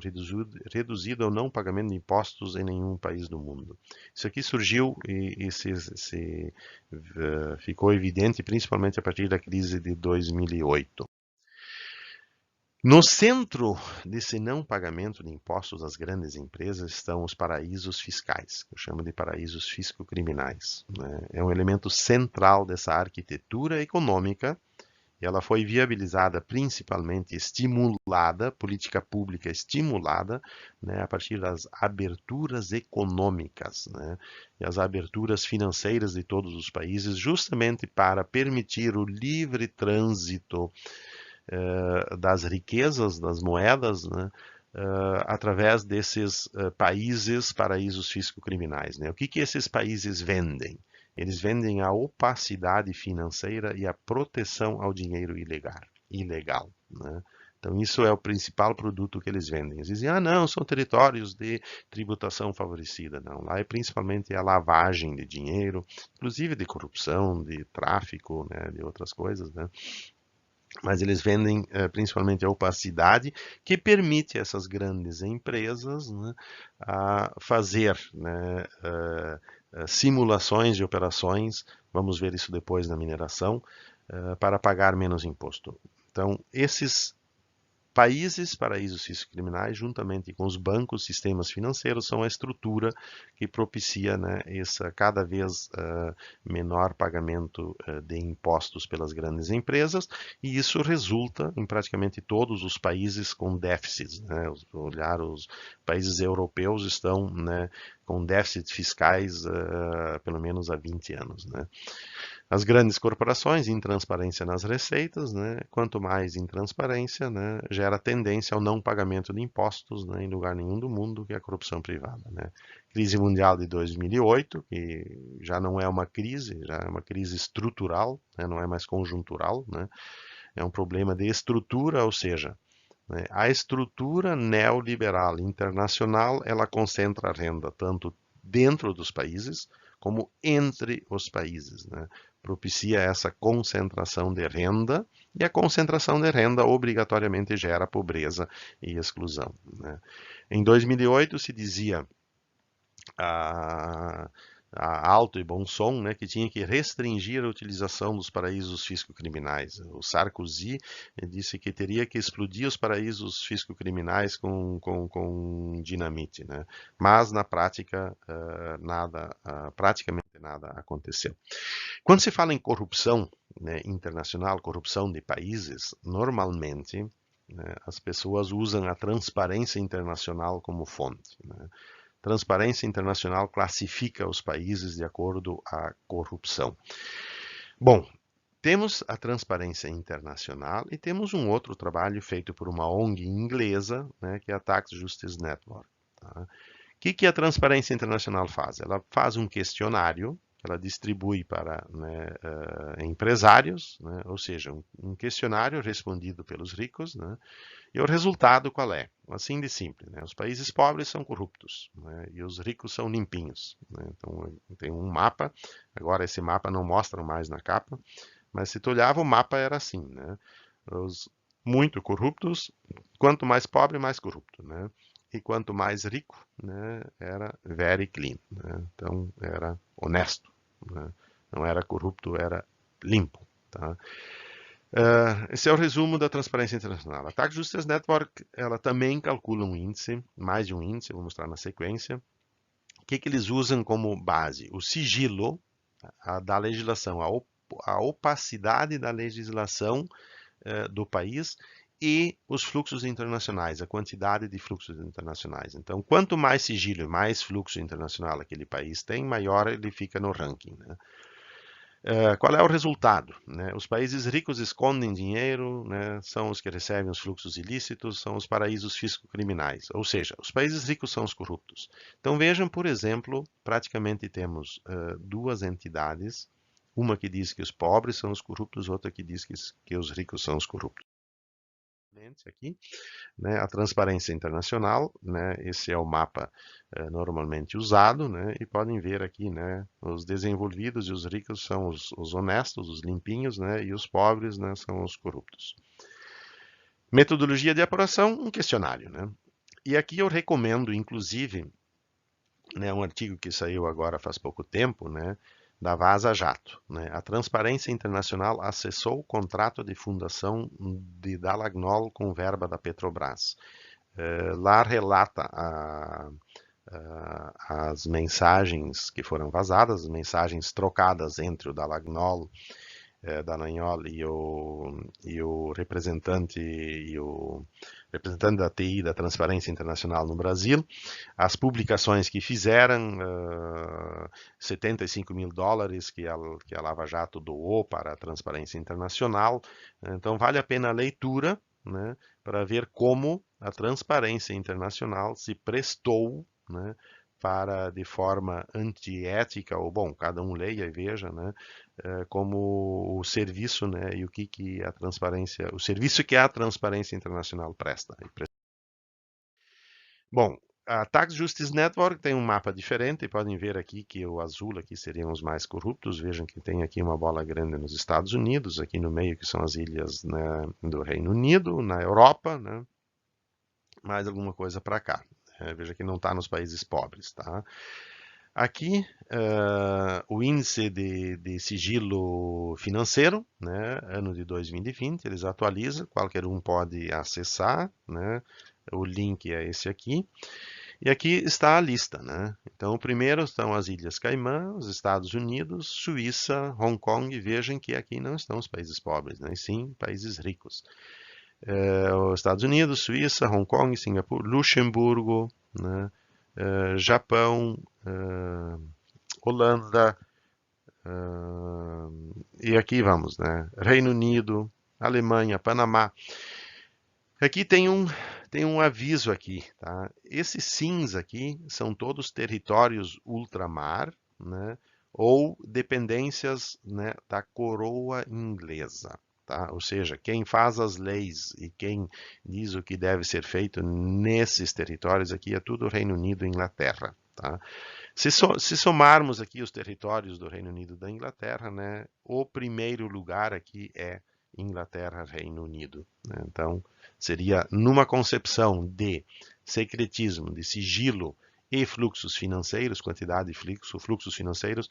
[SPEAKER 1] reduzido ou não pagamento de impostos em nenhum país do mundo. Isso aqui surgiu e ficou evidente principalmente a partir da crise de 2008. No centro desse não pagamento de impostos das grandes empresas estão os paraísos fiscais, que eu chamo de paraísos fisco-criminais, né? É um elemento central dessa arquitetura econômica e ela foi viabilizada principalmente, estimulada, política pública estimulada, né, a partir das aberturas econômicas, né, e as aberturas financeiras de todos os países, justamente para permitir o livre trânsito das riquezas, das moedas, né, através desses países, paraísos fisco-criminais, né? O que esses países vendem? Eles vendem a opacidade financeira e a proteção ao dinheiro ilegal, né? Então, isso é o principal produto que eles vendem. Eles dizem, não, são territórios de tributação favorecida. Não, lá é principalmente a lavagem de dinheiro, inclusive de corrupção, de tráfico, né, de outras coisas, né? Mas eles vendem principalmente a opacidade que permite essas grandes empresas, né, a fazer, né, simulações de operações, vamos ver isso depois na mineração, para pagar menos imposto. Então, esses países, paraísos fisco-criminais, juntamente com os bancos, sistemas financeiros, são a estrutura que propicia, né, esse cada vez menor pagamento de impostos pelas grandes empresas, e isso resulta em praticamente todos os países com déficits, né? Olhar os países europeus estão, né, com déficits fiscais pelo menos há 20 anos, né? As grandes corporações, intransparência nas receitas, né? Quanto mais intransparência, né, gera tendência ao não pagamento de impostos, né, em lugar nenhum do mundo, que é a corrupção privada, né? Crise mundial de 2008, que já não é uma crise, já é uma crise estrutural, né, não é mais conjuntural, né? É um problema de estrutura, ou seja, né, a estrutura neoliberal internacional, ela concentra a renda tanto dentro dos países como entre os países, né? Propicia essa concentração de renda, e a concentração de renda obrigatoriamente gera pobreza e exclusão, né? Em 2008 se dizia a, a alto e bom som, né, que tinha que restringir a utilização dos paraísos fisco-criminais. O Sarkozy disse que teria que explodir os paraísos fisco-criminais com dinamite, né? Mas na prática praticamente nada aconteceu. Quando se fala em corrupção, né, internacional, corrupção de países, normalmente, né, as pessoas usam a transparência internacional como fonte, né? Transparência Internacional classifica os países de acordo à corrupção. Bom, temos a Transparência Internacional e temos um outro trabalho feito por uma ONG inglesa, né, que é a Tax Justice Network. Tá? O que a Transparência Internacional faz? Ela faz um questionário que ela distribui para, né, empresários, né, ou seja, um questionário respondido pelos ricos, né, e o resultado qual é? Assim de simples, né? Os países pobres são corruptos, né, e os ricos são limpinhos, né? Então tem um mapa, agora esse mapa não mostra mais na capa, mas se tu olhava o mapa era assim, né? Os muito corruptos, quanto mais pobre, mais corrupto, né? E quanto mais rico, né, era very clean, né? Então era honesto, né? Não era corrupto, era limpo, tá? Esse é o resumo da Transparência Internacional. A Tax Justice Network, ela também calcula um índice, mais de um índice, vou mostrar na sequência. O que eles usam como base? O sigilo da legislação, a opacidade da legislação do país e os fluxos internacionais, a quantidade de fluxos internacionais. Então, quanto mais sigilo e mais fluxo internacional aquele país tem, maior ele fica no ranking, né? Qual é o resultado, né? Os países ricos escondem dinheiro, né? São os que recebem os fluxos ilícitos, são os paraísos fisco-criminais, ou seja, os países ricos são os corruptos. Então vejam, por exemplo, praticamente temos duas entidades, uma que diz que os pobres são os corruptos, outra que diz que os ricos são os corruptos. aqui, né, a transparência internacional, né, esse é o mapa normalmente usado, né, e podem ver aqui, né, os desenvolvidos e os ricos são os honestos, os limpinhos, né, e os pobres, né, são os corruptos. Metodologia de apuração, um questionário, né? E aqui eu recomendo, inclusive, né, um artigo que saiu agora faz pouco tempo, né, da Vaza Jato. Né? A Transparência Internacional acessou o contrato de fundação de Dalagnol com verba da Petrobras. Lá relata as mensagens que foram vazadas, as mensagens trocadas entre o Dalagnol Dallagnol e o representante da TI da Transparência Internacional no Brasil, as publicações que fizeram, 75 mil dólares que a Lava Jato doou para a Transparência Internacional. Então vale a pena a leitura, né, para ver como a Transparência Internacional se prestou, né, para, de forma antiética, ou bom, cada um leia e veja, né, como o serviço, né, e que a transparência, o serviço que a Transparência Internacional presta. Bom, a Tax Justice Network tem um mapa diferente, podem ver aqui que o azul aqui seriam os mais corruptos, vejam que tem aqui uma bola grande nos Estados Unidos, aqui no meio que são as ilhas, né, do Reino Unido, na Europa, né, mais alguma coisa para cá. Veja que não está nos países pobres, tá? Aqui, o índice de sigilo financeiro, né, ano de 2020, eles atualizam, qualquer um pode acessar, né, o link é esse aqui. E aqui está a lista, né? Então, o primeiro estão as Ilhas Caimã, os Estados Unidos, Suíça, Hong Kong. Vejam que aqui não estão os países pobres, né? E sim países ricos. Os Estados Unidos, Suíça, Hong Kong, Singapura, Luxemburgo, né? Japão, Holanda, e aqui vamos, né? Reino Unido, Alemanha, Panamá. Aqui tem um aviso aqui, tá? Esses cinza aqui são todos territórios ultramar, né? Ou dependências, né, da coroa inglesa. Tá? Ou seja, quem faz as leis e quem diz o que deve ser feito nesses territórios aqui é tudo Reino Unido e Inglaterra. Tá? Se somarmos aqui os territórios do Reino Unido e da Inglaterra, né, o primeiro lugar aqui é Inglaterra, Reino Unido. Né? Então, seria numa concepção de secretismo, de sigilo e fluxos financeiros, quantidade de fluxos financeiros,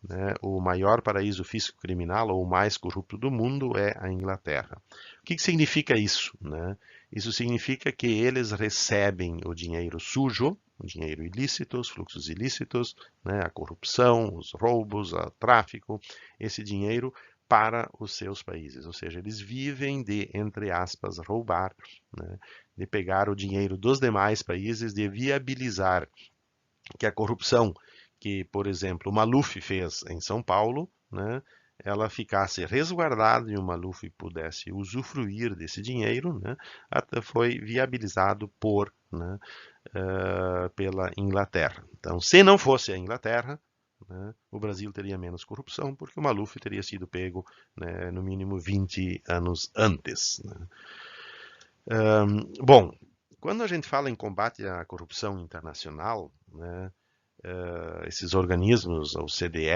[SPEAKER 1] né, o maior paraíso fisco-criminal ou o mais corrupto do mundo é a Inglaterra. O que significa isso? Né? Isso significa que eles recebem o dinheiro sujo, o dinheiro ilícito, os fluxos ilícitos, né, a corrupção, os roubos, o tráfico, esse dinheiro para os seus países, ou seja, eles vivem de, entre aspas, roubar, né, de pegar o dinheiro dos demais países, de viabilizar que a corrupção que, por exemplo, o Maluf fez em São Paulo, né, ela ficasse resguardada e o Maluf pudesse usufruir desse dinheiro, né, até foi viabilizado né, pela Inglaterra. Então, se não fosse a Inglaterra, né, o Brasil teria menos corrupção, porque o Maluf teria sido pego, né, no mínimo 20 anos antes. Né. Bom, quando a gente fala em combate à corrupção internacional, né, esses organismos, o CDE,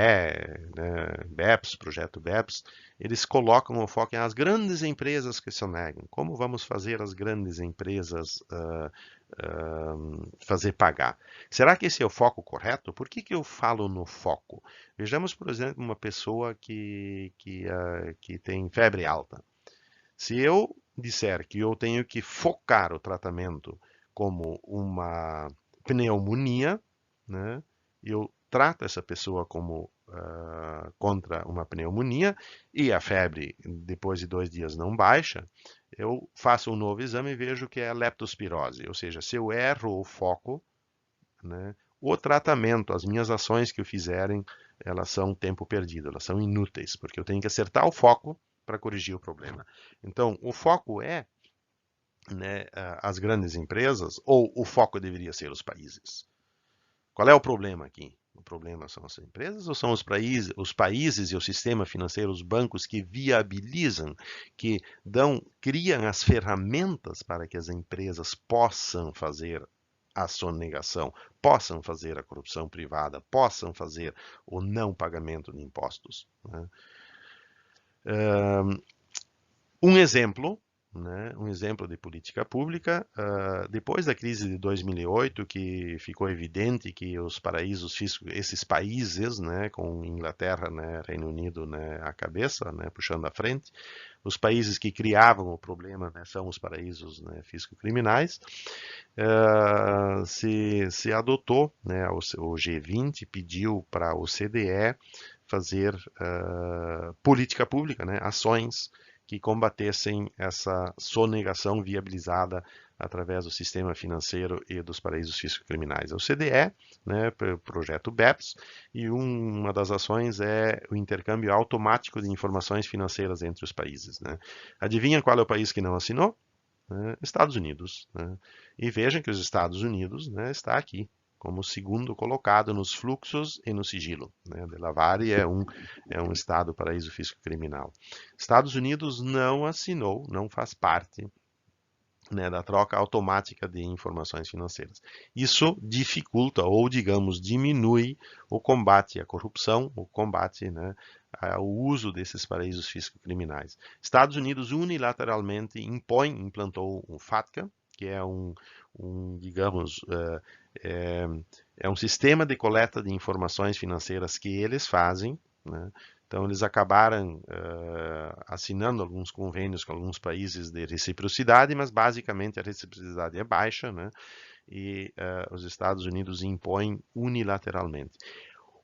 [SPEAKER 1] né, BEPS, projeto BEPS, eles colocam o foco nas grandes empresas que se negam. Como vamos fazer as grandes empresas fazer pagar? Será que esse é o foco correto? Por que eu falo no foco? Vejamos, por exemplo, uma pessoa que tem febre alta. Se eu disser que eu tenho que focar o tratamento como uma pneumonia, né, eu trato essa pessoa como contra uma pneumonia e a febre depois de 2 dias não baixa, eu faço um novo exame e vejo que é leptospirose. Ou seja, se eu erro o foco, né, o tratamento, as minhas ações que eu fizerem, elas são tempo perdido, elas são inúteis, porque eu tenho que acertar o foco para corrigir o problema. Então, o foco é, né, as grandes empresas ou o foco deveria ser os países? Qual é o problema aqui? problema são as empresas ou são os países e o sistema financeiro, os bancos que viabilizam, que criam as ferramentas para que as empresas possam fazer a sonegação, possam fazer a corrupção privada, possam fazer o não pagamento de impostos, né? Um exemplo, né, um exemplo de política pública, depois da crise de 2008, que ficou evidente que os paraísos fiscais, esses países, né, com Inglaterra, né, Reino Unido, né, à cabeça, né, puxando à frente, os países que criavam o problema, né, são os paraísos, né, fisco-criminais, se adotou, né, o G20 pediu para o CDE fazer política pública, né, ações que combatessem essa sonegação viabilizada através do sistema financeiro e dos paraísos fisco-criminais. É o CDE, né, projeto BEPS, e uma das ações é o intercâmbio automático de informações financeiras entre os países, né? Adivinha qual é o país que não assinou? Estados Unidos, né? E vejam que os Estados Unidos, né, está aqui como segundo colocado nos fluxos e no sigilo, né? Delaware é um estado paraíso fisco criminal. Estados Unidos não assinou, não faz parte, né, da troca automática de informações financeiras. Isso dificulta ou, digamos, diminui o combate à corrupção, o combate, né, ao uso desses paraísos fisco-criminais. Estados Unidos unilateralmente implantou o FATCA, que é digamos, é um sistema de coleta de informações financeiras que eles fazem, né? Então, eles acabaram assinando alguns convênios com alguns países de reciprocidade, mas basicamente a reciprocidade é baixa, né? E os Estados Unidos impõem unilateralmente.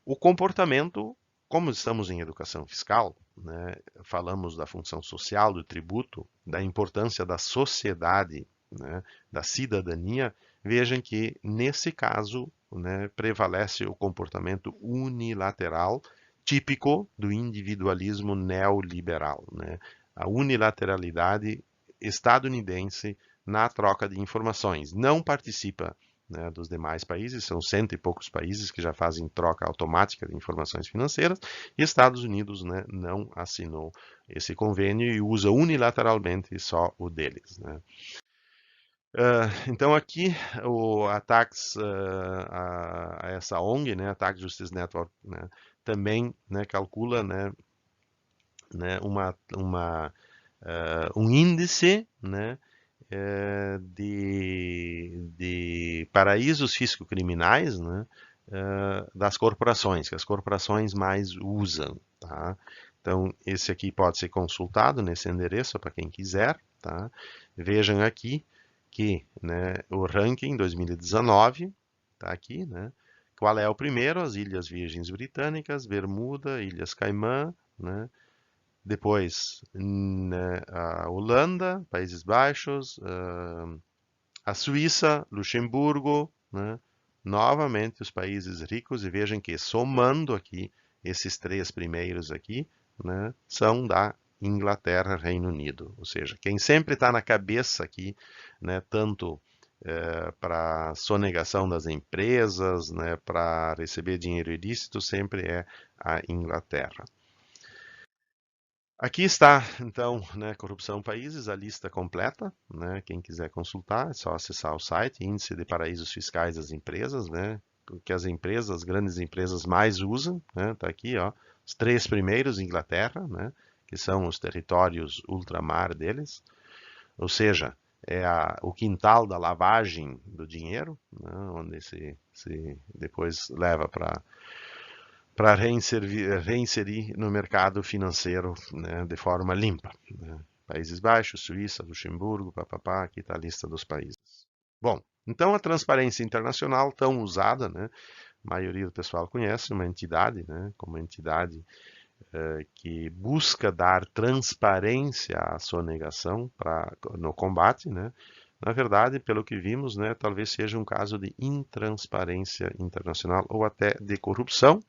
[SPEAKER 1] O comportamento, como estamos em educação fiscal, né, falamos da função social do tributo, da importância da sociedade, né, da cidadania, vejam que, nesse caso, né, prevalece o comportamento unilateral, típico do individualismo neoliberal, né? A unilateralidade estadunidense na troca de informações. Não participa, né, dos demais países, são 100 e poucos países que já fazem troca automática de informações financeiras, e Estados Unidos, né, não assinou esse convênio e usa unilateralmente só o deles, né? Então aqui a Tax, a essa ONG, né, a Tax Justice Network, né, também, né, calcula, né, um índice, né, de paraísos fisco-criminais, né, das corporações, que as corporações mais usam, tá? Então, esse aqui pode ser consultado nesse endereço para quem quiser, tá? Vejam aqui que, né, o ranking 2019 está aqui, né? Qual é o primeiro? As Ilhas Virgens Britânicas, Bermuda, Ilhas Caimã, né? Depois, né, a Holanda, Países Baixos, a Suíça, Luxemburgo, né? Novamente os países ricos, e vejam que somando aqui esses três primeiros aqui, né, são da Inglaterra, Reino Unido. Ou seja, quem sempre está na cabeça aqui, né, tanto para sonegação das empresas, né, para receber dinheiro ilícito, sempre é a Inglaterra. Aqui está, então, né, Corrupção Países, a lista completa, né? Quem quiser consultar, é só acessar o site, Índice de Paraísos Fiscais das Empresas, né? O que as empresas, as grandes empresas mais usam, né? Tá aqui, ó, os três primeiros, Inglaterra, né? Que são os territórios ultramar deles, ou seja, é o quintal da lavagem do dinheiro, né? Onde se depois leva para reinserir no mercado financeiro, né, de forma limpa, né? Países Baixos, Suíça, Luxemburgo, papapá, aqui está a lista dos países. Bom, então a transparência internacional, tão usada, né, a maioria do pessoal conhece, uma entidade, né, como entidade que busca dar transparência à sonegação no combate, né? Na verdade, pelo que vimos, né, talvez seja um caso de intransparência internacional ou até de corrupção,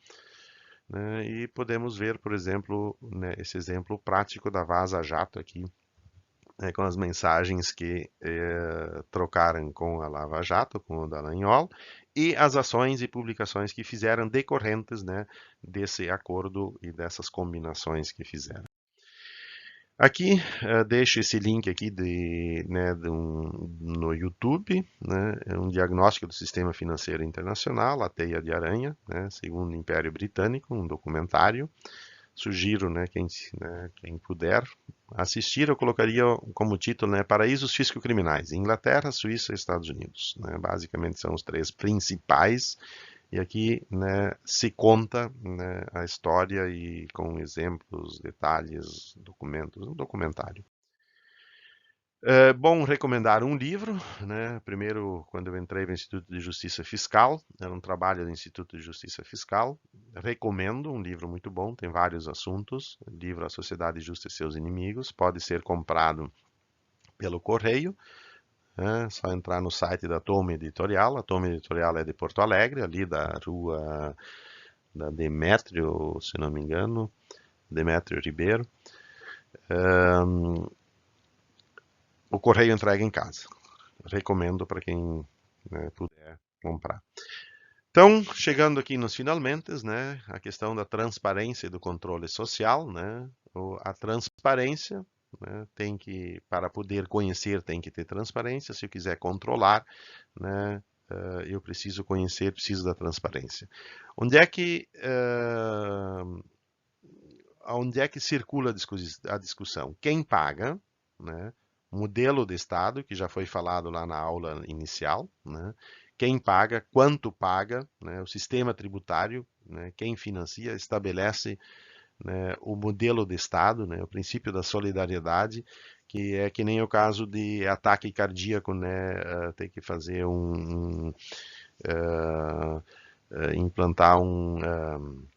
[SPEAKER 1] né? E podemos ver, por exemplo, né, esse exemplo prático da Vaza Jato aqui, né, com as mensagens que trocaram com a Lava Jato, com o Dallagnol, e as ações e publicações que fizeram decorrentes, né, desse acordo e dessas combinações que fizeram. Aqui deixo esse link aqui no YouTube, né, é um diagnóstico do sistema financeiro internacional, a teia de aranha, né, segundo o Império Britânico, um documentário. Sugiro, né, quem puder assistir, eu colocaria como título, né, Paraísos Fisco-Criminais, Inglaterra, Suíça e Estados Unidos. Né, basicamente são os três principais. E aqui, né, se conta, né, a história e com exemplos, detalhes, documentos, um documentário. É bom recomendar um livro, né? Primeiro, quando eu entrei no Instituto de Justiça Fiscal, era um trabalho do Instituto de Justiça Fiscal. Recomendo um livro muito bom, tem vários assuntos. O livro A Sociedade Justa e Seus Inimigos, pode ser comprado pelo correio. É só entrar no site da Tome Editorial. A Tome Editorial é de Porto Alegre, ali da rua da Demétrio, se não me engano, Demétrio Ribeiro. O correio entrega em casa. Recomendo para quem, né, puder comprar. Então, chegando aqui nos finalmente, né, a questão da transparência e do controle social, né, a transparência, né, para poder conhecer, tem que ter transparência. Se eu quiser controlar, né, eu preciso conhecer, preciso da transparência. Onde é que circula a discussão? Quem paga, né? Modelo de Estado, que já foi falado lá na aula inicial, né? Quem paga, quanto paga, né? O sistema tributário, né? Quem financia, estabelece, né, o modelo de Estado, né? O princípio da solidariedade, que é que nem o caso de ataque cardíaco, né? Tem que fazer implantar um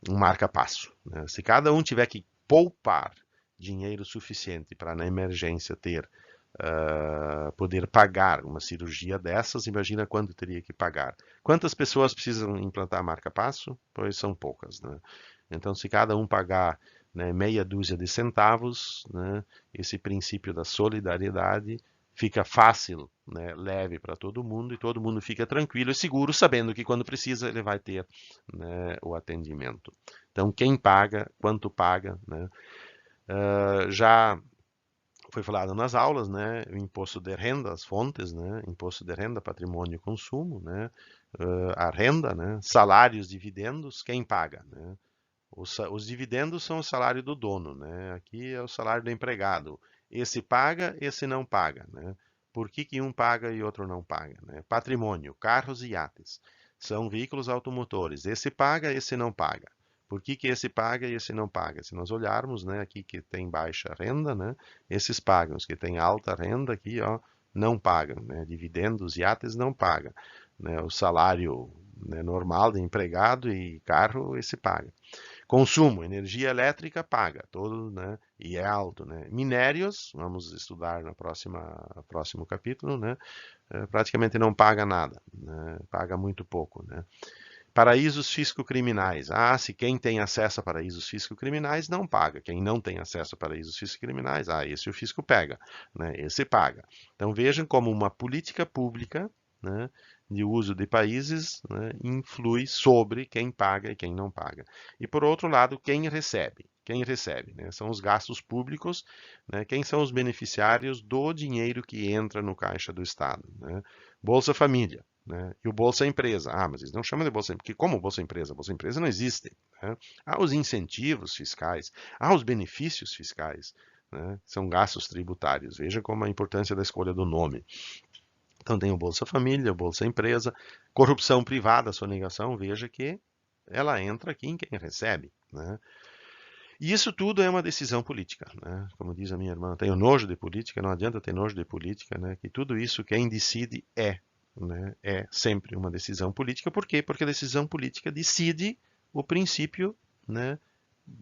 [SPEAKER 1] marca-passo. Né? Se cada um tiver que poupar dinheiro suficiente para na emergência poder pagar uma cirurgia dessas, imagina quanto teria que pagar. Quantas pessoas precisam implantar marca-passo? Pois são poucas. Né? Então, se cada um pagar, né, meia dúzia de centavos, né, esse princípio da solidariedade fica fácil, né, leve para todo mundo e todo mundo fica tranquilo e seguro, sabendo que quando precisa ele vai ter, né, o atendimento. Então, quem paga, quanto paga, né? Já foi falado nas aulas, né, o imposto de renda, as fontes, né, imposto de renda, patrimônio e consumo, né, a renda, né, salários, dividendos, quem paga, né? Os dividendos são o salário do dono, né? Aqui é o salário do empregado. Esse paga, esse não paga, né? Por que um paga e outro não paga, né? Patrimônio, carros e iates. São veículos automotores. Esse paga, esse não paga. Por que esse paga e esse não paga? Se nós olharmos, né, aqui que tem baixa renda, né, esses pagam. Os que têm alta renda aqui, ó, não pagam, né? Dividendos, iates não pagam, né? O salário, né, normal de empregado e carro, esse paga. Consumo, energia elétrica paga, todo, né? E é alto, né? Minérios, vamos estudar no próximo capítulo, né? Praticamente não paga nada, né? Paga muito pouco, né? Paraísos fisco-criminais. Ah, se quem tem acesso a paraísos fisco-criminais não paga. Quem não tem acesso a paraísos fisco-criminais, esse o fisco pega, né? Esse paga. Então vejam como uma política pública, né, de uso de países, né, influi sobre quem paga e quem não paga. E por outro lado, quem recebe. Quem recebe, né? São os gastos públicos, né? Quem são os beneficiários do dinheiro que entra no caixa do Estado, né? Bolsa Família. Né? E o Bolsa Empresa. Mas eles não chamam de Bolsa Empresa, porque como Bolsa Empresa? Bolsa Empresa não existe. Né? Há os incentivos fiscais, há os benefícios fiscais, né? São gastos tributários. Veja como a importância da escolha do nome. Então tem o Bolsa Família, o Bolsa Empresa, corrupção privada, sonegação, veja que ela entra aqui em quem recebe. Né? E isso tudo é uma decisão política. Né? Como diz a minha irmã, tenho nojo de política, não adianta ter nojo de política, né? Que tudo isso quem decide né, é sempre uma decisão política. Por quê? Porque a decisão política decide o princípio, né,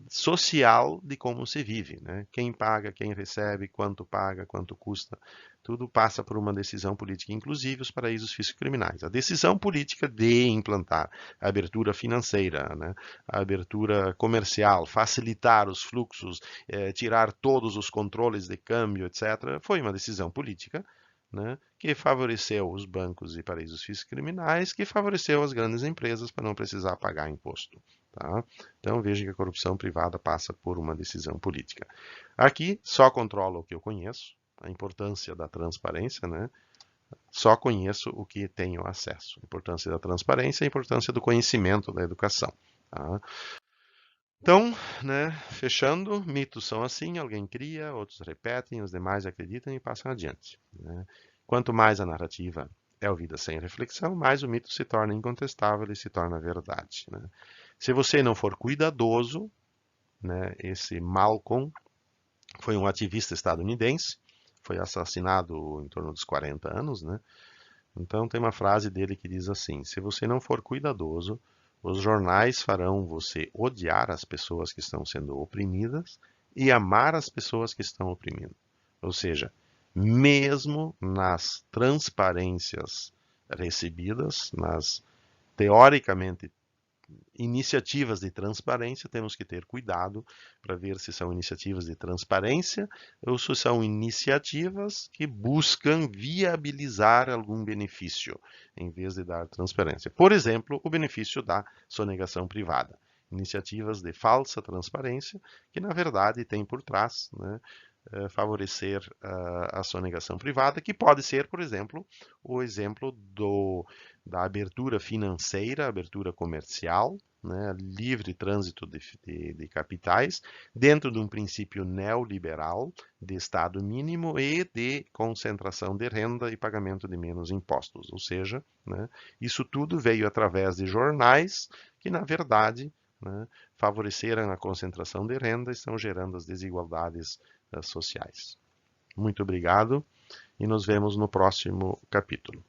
[SPEAKER 1] social de como se vive. Né? Quem paga, quem recebe, quanto paga, quanto custa, tudo passa por uma decisão política, inclusive os paraísos fisco-criminais. A decisão política de implantar a abertura financeira, né, a abertura comercial, facilitar os fluxos, tirar todos os controles de câmbio, etc., foi uma decisão política, né, que favoreceu os bancos e paraísos fiscais criminais, que favoreceu as grandes empresas para não precisar pagar imposto. Tá? Então veja que a corrupção privada passa por uma decisão política. Aqui só controlo o que eu conheço, a importância da transparência, né? Só conheço o que tenho acesso. A importância da transparência, a importância do conhecimento, da educação. Tá? Então, né, fechando, mitos são assim, alguém cria, outros repetem, os demais acreditam e passam adiante. Né? Quanto mais a narrativa é ouvida sem reflexão, mais o mito se torna incontestável e se torna verdade. Né? Se você não for cuidadoso, né, esse Malcolm foi um ativista estadunidense, foi assassinado em torno dos 40 anos, né? Então tem uma frase dele que diz assim: se você não for cuidadoso, os jornais farão você odiar as pessoas que estão sendo oprimidas e amar as pessoas que estão oprimindo. Ou seja, mesmo nas transparências recebidas, nas teoricamente iniciativas de transparência, temos que ter cuidado para ver se são iniciativas de transparência ou se são iniciativas que buscam viabilizar algum benefício, em vez de dar transparência. Por exemplo, o benefício da sonegação privada. Iniciativas de falsa transparência, que na verdade tem por trás, né, favorecer a sonegação privada, que pode ser, por exemplo, o exemplo da abertura financeira, abertura comercial, né, livre trânsito de capitais, dentro de um princípio neoliberal de Estado mínimo e de concentração de renda e pagamento de menos impostos. Ou seja, né, isso tudo veio através de jornais que, na verdade, né, favoreceram a concentração de renda e estão gerando as desigualdades sociais. Muito obrigado e nos vemos no próximo capítulo.